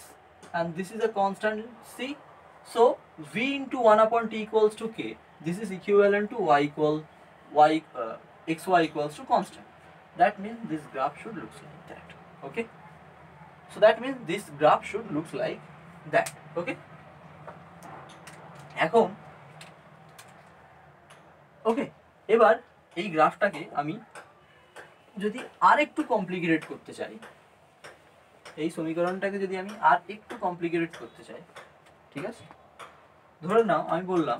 and this is a constant C. So V into 1/T equals to K, this is equivalent to xy equals to constant. That means this graph should look like that. Okay, so that means this graph should look like that. Okay, এখন ওকে, এবার এই গ্রাফটাকে আমি যদি আর একটু complicated করতে চাই, এই সমীকরণটাকে যদি আমি আর একটু কমপ্লিকেটেড করতে চাই, ঠিক আছে, ধরে নাও আমি বললাম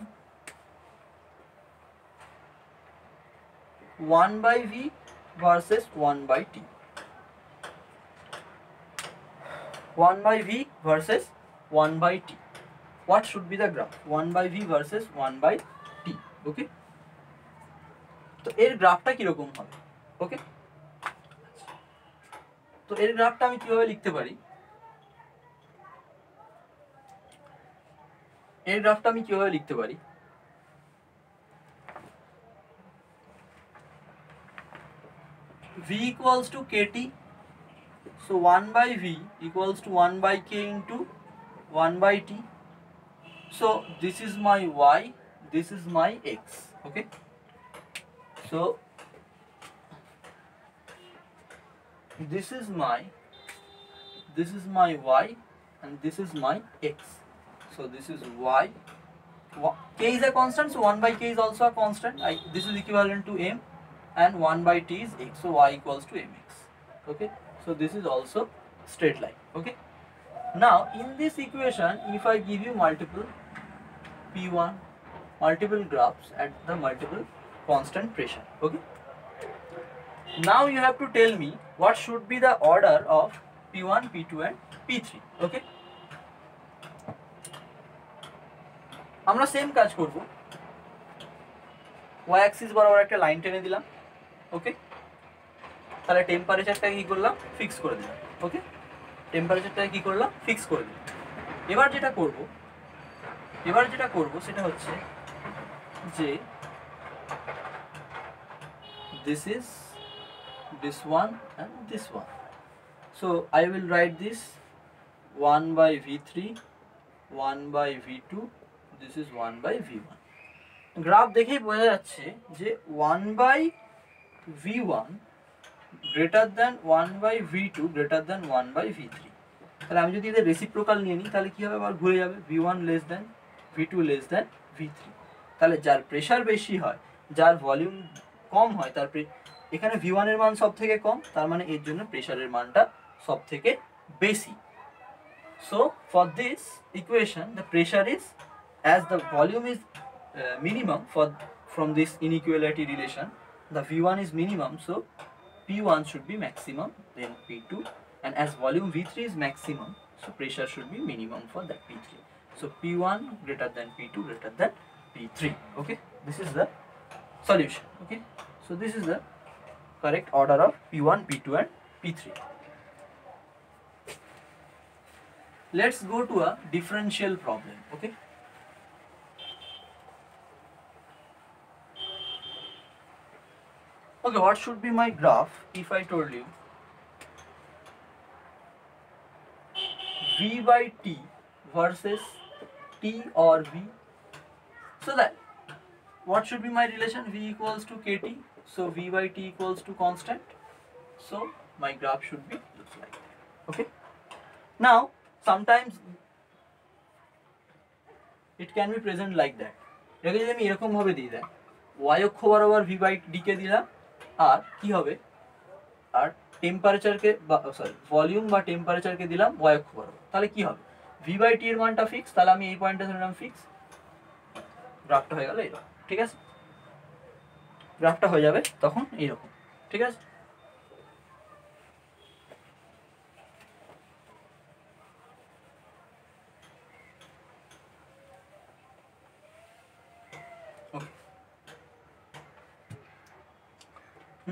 1 by v versus 1 by t. 1 by v versus 1 by t. What should be the graph? 1 by v versus 1 by t. Okay? তো এর গ্রাফটা কিরকম হবে? ওকে, তো এর গ্রাফটা আমি কিভাবে লিখতে পারি? এর গ্রাফটা আমি কিভাবে লিখতে পারি? v equals to kt, so 1 by v equals to 1 by k into 1 by t. So this is my y, this is my x. Okay, so this is my y and this is my x. So this is y. K is a constant, so 1 by k is also a constant. This is equivalent to m, and 1 by t is x, so y equals to mx. Okay, so this is also straight line. Okay, now in this equation, if I give you multiple p1, multiple graphs at the multiple constant pressure. Okay, now you have to tell me what should be the order of p1, p2 and p3. Okay, আমরা same কাজ করব, y Axis বরাবর একটা line টেনে দিলাম। ওকে, তাহলে টেম্পারেচারটাকে কি করলাম? ফিক্স করে দিলাম। ওকে, টেম্পারেচারটাকে কি করলাম? ফিক্স করে দিলাম। এবার যেটা করব সেটা হচ্ছে যে this is this one and this one, so I will write this 1 by v3, 1 by v2, this is 1 by v1. Graph দেখেই বোঝা যাচ্ছে যে 1 by v1 greater than 1 by v2 greater than 1 by v3. তাহলে আমি যদি এদের reciprocal নিয়ে নিই তাহলে কি হবে? আবার ঘুরে যাবে, v1 less than v2 less than v3. তাহলে যার প্রেসার বেশি হয়, যার ভলিউম কম হয়, তার এখানে v1 এর মান সব থেকে কম, তার মানে এর জন্য প্রেসারের মানটা সব থেকে বেশি। So for this equation the pressure is, as the volume is minimum from this inequality relation, the v1 is minimum, so p1 should be maximum, then p2, and as volume v3 is maximum, so pressure should be minimum for that p3. So p1 greater than p2 greater than p3. Okay, this is the solution. Okay, so this is the correct order of p1, p2 and p3. Let's go to a differential problem. Okay, what should be my graph if I told you v by t versus t or v? So that what should be my relation? V equals to kt, so v by t equals to constant, so my graph should be looks like that. Okay, now sometimes it can be present like that. এটাকে যদি আমি এরকম ভাবে দিই, দেখ y অক্ষ বরাবর v by d কে দিলাম, আর কি হবে, আর টেম্পারেচারকে ভলিউম বা টেম্পারেচারকে দিলাম y অক্ষ বরাবর, তাহলে কি হবে? v by t এর মানটা ফিক্স, তাহলে আমি এই পয়েন্টটা ধরলাম ফিক্স, গ্রাফটা হয়ে গেল এরকম। ঠিক আছে, গ্রাফটা হয়ে যাবে তখন এইরকম। ঠিক আছে,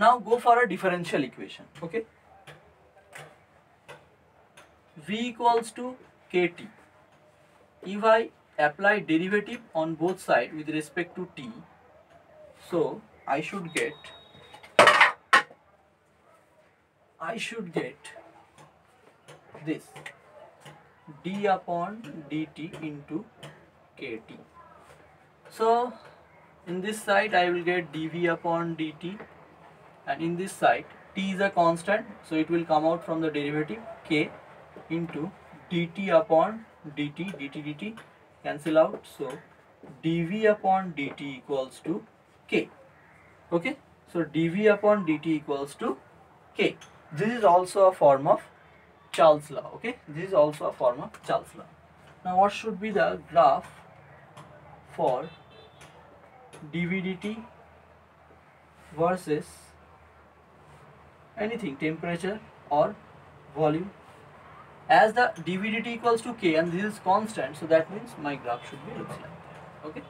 now go for a differential equation. Okay, v equals to kt. If I apply derivative on both sides with respect to t, so I should get this d upon dt into kt. So in this side I will get dv upon dt, and in this side t is a constant, so it will come out from the derivative k into dt upon dt, dt cancel out, so dv upon dt equals to k. Okay, so dv upon dt equals to k. This is also a form of Charles law. Okay, this is also a form of Charles law. Now what should be the graph for dv dt versus anything, temperature or volume. As the dV dt equals to k and this is constant, so that means my graph should be looks like that. Okay,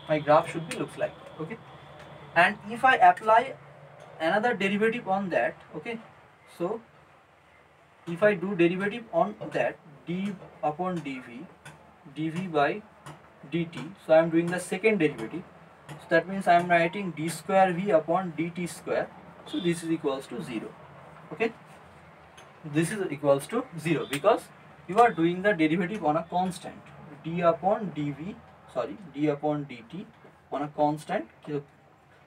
my graph should be looks like that. Okay, and if I apply another derivative on that, okay, so if I do derivative on that, d upon dv, dv by dt, so I am doing the second derivative, so that means I am writing d square v upon dt square, so this is equals to 0. Okay, this is equals to 0 because you are doing the derivative on a constant, d upon dt on a constant.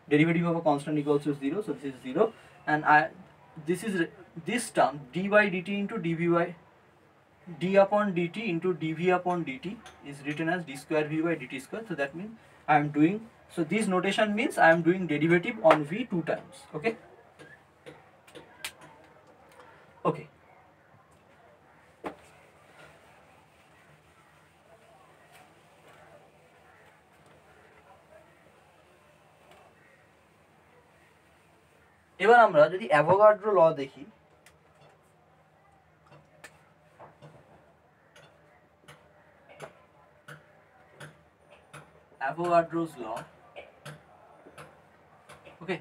Derivative of a constant equals to 0, so this is 0, and this term d by dt into d upon dt into dv upon dt is written as d square v by dt square. So that means I am doing, so this notation means I am doing derivative on v 2 times. Okay, okay. এবার আমরা যদি Avogadro ল দেখি, Avogadro's ল, ওকে,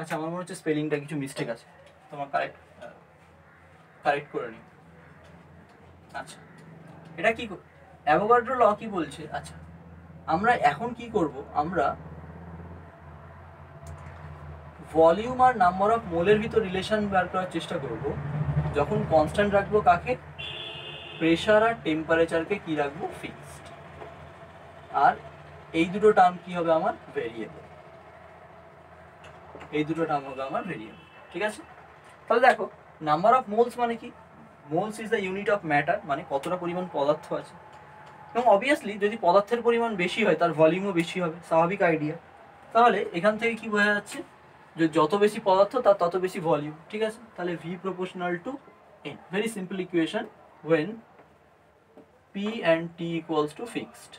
আচ্ছা আমার মনে হচ্ছে স্পেলিংটা কিছু mistake আছে, তোমার কারেক্ট করে নিই। আচ্ছা, এটা কি অ্যাভোগাড্রো ল কি বলছে? আচ্ছা, আমরা এখন কি করব, আমরা ভলিউম আর নাম্বার অফ মোলের ভিতর রিলেশন বার করার চেষ্টা করব। যখন কনস্ট্যান্ট রাখবো কাকে? প্রেশার আর টেম্পারেচারকে কি রাখবো? ফিক্সড। আর এই দুটো টার্ম কি হবে আমার? ভেরিয়েবল। এই দুটো টার্ম হবে আমার ভেরিয়েবল, ঠিক আছে? তাহলে দেখো, নাম্বার অফ মোলস মানে কি? Moles is the unit of matter, মানে কতটা পরিমাণ পদার্থ আছে। এবং অবভিয়াসলি যদি পদার্থের পরিমাণ বেশি হয় তার ভলিউমও বেশি হবে, স্বাভাবিক আইডিয়া। তাহলে এখান থেকে কি বোঝা যাচ্ছে? যে যত বেশি পদার্থ তার তত বেশি ভলিউম, ঠিক আছে? তাহলে V proportional to N. Very simple equation when p and t equals to fixed.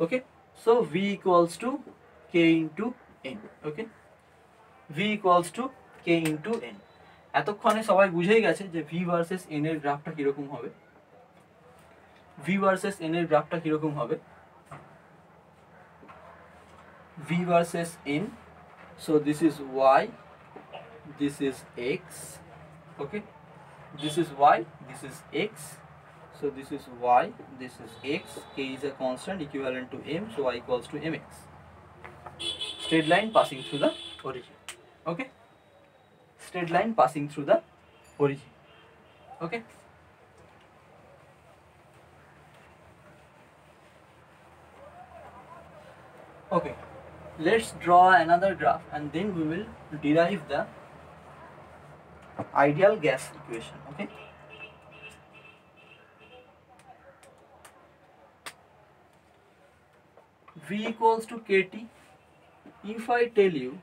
Okay, so v equals to k into n. Okay, v equals to k into n. এতক্ষণে সবাই বুঝেই গেছে যে v ভার্সেস n এর গ্রাফটা কিরকম হবে। v versus n এর গ্রাফটা কিরকম হবে? v versus n, so this is y, this is x. Okay, this is y, this is x, so this is y, this is x, k is a constant equivalent to m, so y equals to mx. Straight line passing through the origin. Okay, straight line passing through the origin. Okay, okay, let's draw another graph and then we will derive the ideal gas equation. Okay, v equals to kt. If I tell you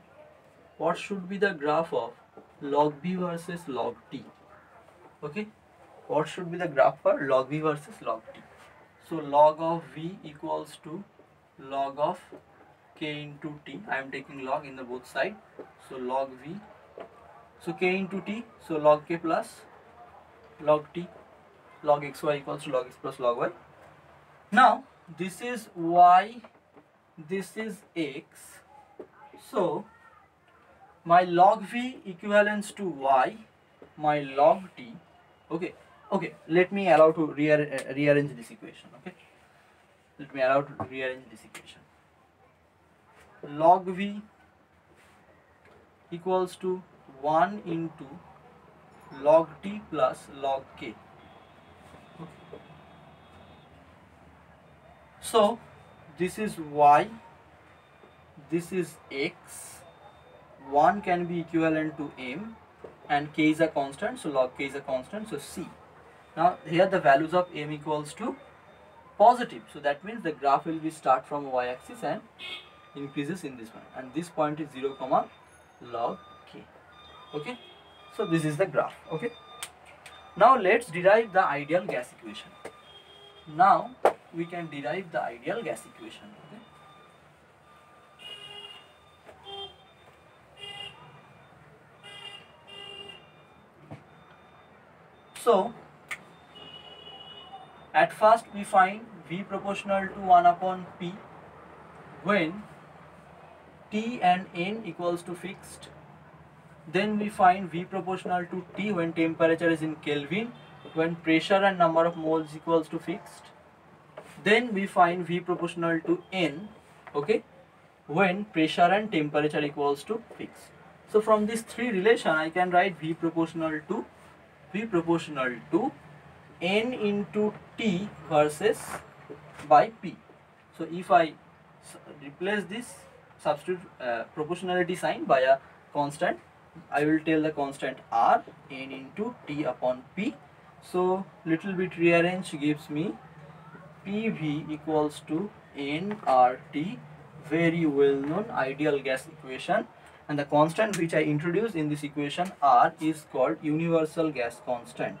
what should be the graph of log v versus log t, okay, what should be the graph for log v versus log t? So log of v equals to log of k into t. I am taking log in the both side, so log v, so k into t, so log k plus log t, log xy equals to log x plus log y. Now this is y, this is x, so my log v equivalents to y, my log t. Okay, okay, let me allow to rearrange this equation. Okay, let me allow to rearrange this equation. Log v equals to 1 into log t plus log k. Okay. So this is y, this is x, 1 can be equivalent to m and k is a constant, so log k is a constant, so c. Now here the values of m equals to positive, so that means the graph will be start from y axis and increases in this one, and this point is 0 comma log k. Okay, so this is the graph. Okay, now let's derive the ideal gas equation. Now we can derive the ideal gas equation. Okay, So at first we find V proportional to 1 upon P when T and N equals to fixed. Then we find V proportional to T when temperature is in Kelvin, when pressure and number of moles equals to fixed. Then we find V proportional to N, okay, when pressure and temperature equals to fixed. So from these three relation I can write V proportional to N into T versus by P. So if I replace this, substitute proportionality sign by a constant, I will tell the constant R, N into T upon P. So little bit rearrange gives me PV equals to nRT, very well known ideal gas equation, and the constant which I introduced in this equation R is called universal gas constant.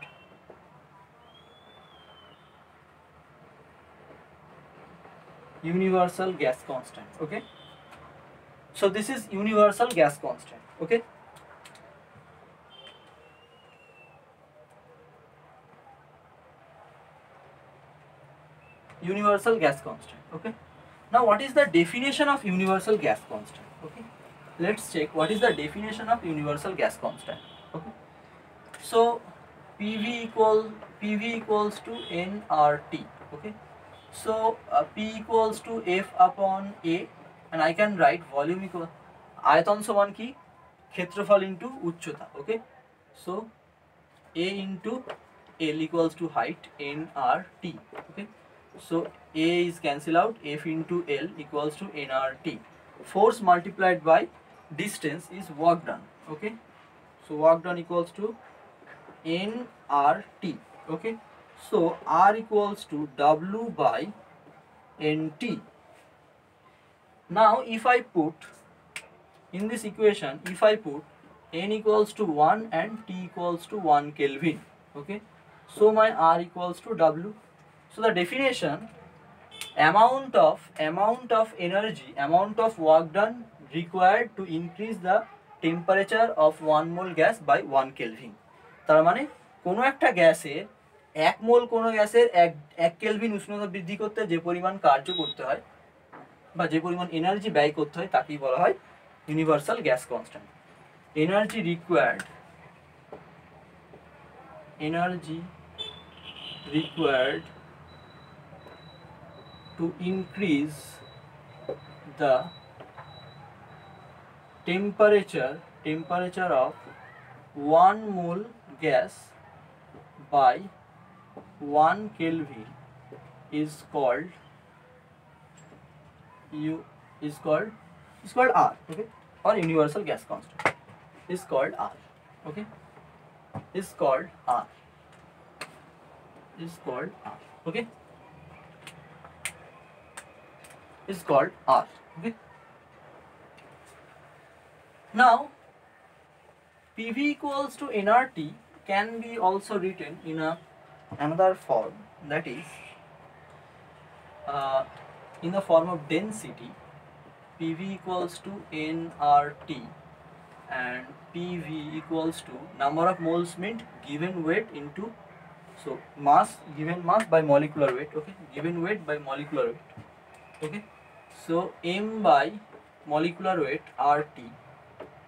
Universal gas constant, okay. So this is universal gas constant, okay. Universal gas constant, okay. Now what is the definition of universal gas constant, okay? Let's check what is the definition of universal gas constant, okay. So PV equals to nRT, okay. So P equals to F upon A, and I can write volume equal আয়তন সমান কি ক্ষেত্রফল into উচ্চতা, okay. So A into L equals to height nRT, okay. So A is cancel out, F into L equals to nRT. Force multiplied by distance is work done, okay. So work done equals to nRT, okay. So R equals to W by NT. Now if I put in this equation, if I put N equals to 1 and T equals to 1 Kelvin, okay, so my R equals to W. So the definition, amount of energy, amount of work done required to increase the temperature of 1 mole gas by 1 Kelvin. তার মানে কোনো একটা গ্যাসের 1 মোল কোনো গ্যাসের 1 kelvin উষ্ণতা বৃদ্ধি করতে যে পরিমাণ কার্য করতে হয় বা যে পরিমাণ এনার্জি ব্যয় করতে হয় তাকেই বলা হয় universal gas constant. Energy required to increase the temperature of 1 mole gas by 1 Kelvin is called R, okay, or universal gas constant is called R, okay, is called R, okay, is called R, okay. Now PV equals to nRT can be also written in another form, that is in the form of density. PV equals to nRT and PV equals to number of moles meant given weight into, so mass, given mass by molecular weight, okay, given weight by molecular weight, okay. So M by molecular weight RT,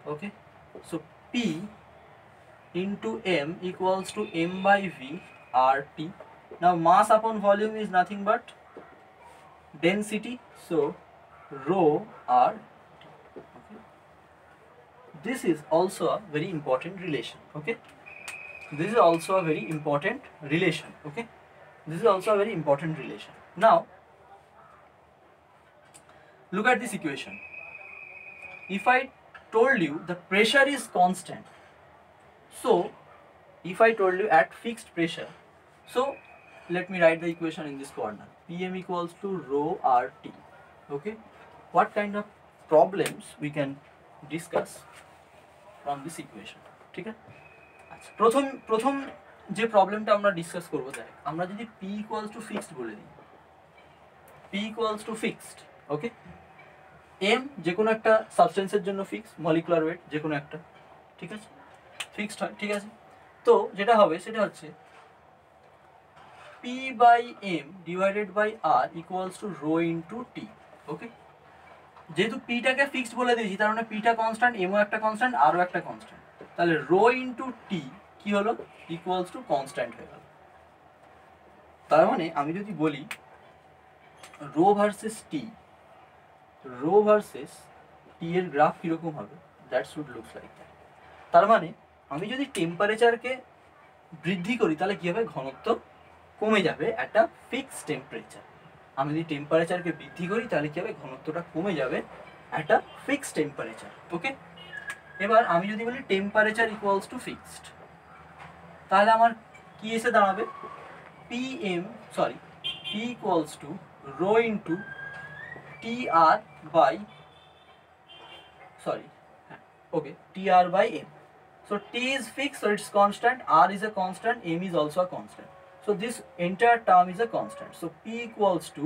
okay. So P into M equals to M by V RT. Now mass upon volume is nothing but density, so rho RT, okay. This is also a very important relation, okay. This is also a very important relation, okay. This is also a very important relation. Now look at this equation. If I told you the pressure is constant, so if I told you at fixed pressure, so let me write the equation in this corner. PM equals to rho RT, okay. What kind of problems we can discuss from this equation, ঠিক আছে। আচ্ছা, প্রথম যে প্রবলেমটা আমরা discuss করব, দেখ আমরা যদি P equals to fixed বলে দিই, P equals to fixed, okay. M যে কোনো একটা সাবস্টেন্সের জন্য ফিক্স, মলিকুলার ওয়েট যে কোনো একটা, ঠিক আছে, ফিক্সড হয়, ঠিক আছে। তো যেটা হবে সেটা হচ্ছে P by M divided by R equals to rho into T. ওকে, যেহেতু পিটাকে ফিক্সড বলে দিয়েছি তার মানে পিটা কনস্ট্যান্ট, এমও একটা কনস্ট্যান্ট, আরও একটা কনস্ট্যান্ট, তাহলে রো ইন্টু টি কি হলো ইকুয়ালস টু কনস্ট্যান্ট হয়ে গেল। তার মানে আমি যদি বলি rho versus T, rho versus T এর গ্রাফ কীরকম হবে, that should looks like that. তার মানে আমি যদি টেম্পারেচারকে বৃদ্ধি করি তাহলে কী হবে, ঘনত্ব কমে যাবে একটা ফিক্সড টেম্পারেচার। আমি যদি টেম্পারেচারকে বৃদ্ধি করি তাহলে কী হবে, ঘনত্বটা কমে যাবে একটা ফিক্সড টেম্পারেচার। ওকে, এবার আমি যদি বলি টেম্পারেচার ইকুয়ালস টু ফিক্সড, তাহলে আমার কি এসে দাঁড়াবে, P equals to rho into T R by TR by M. So T is fixed, so it's constant, R is a constant, M is also a constant. So this entire term is a constant. So P equals to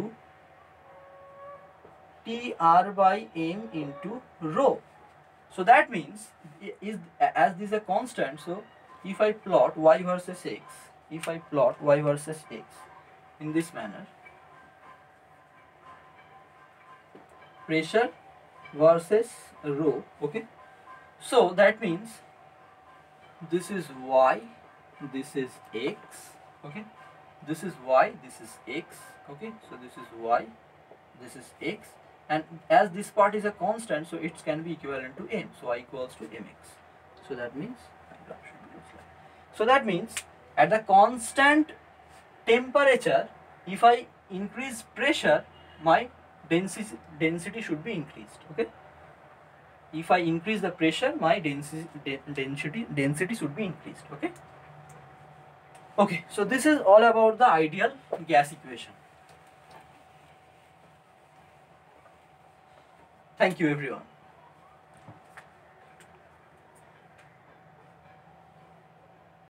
TR by M into rho. So that means, as this is a constant, so if I plot y versus x, in this manner, pressure versus rho, okay, so that means this is y, this is x, okay, this is y, this is x, okay, so this is y, this is x, and as this part is a constant, so it can be equivalent to m, so y equals to mx. So that means at the constant temperature, if I increase pressure, my density should be increased. Okay, if I increase the pressure, my density should be increased. Okay, so this is all about the ideal gas equation. Thank you everyone.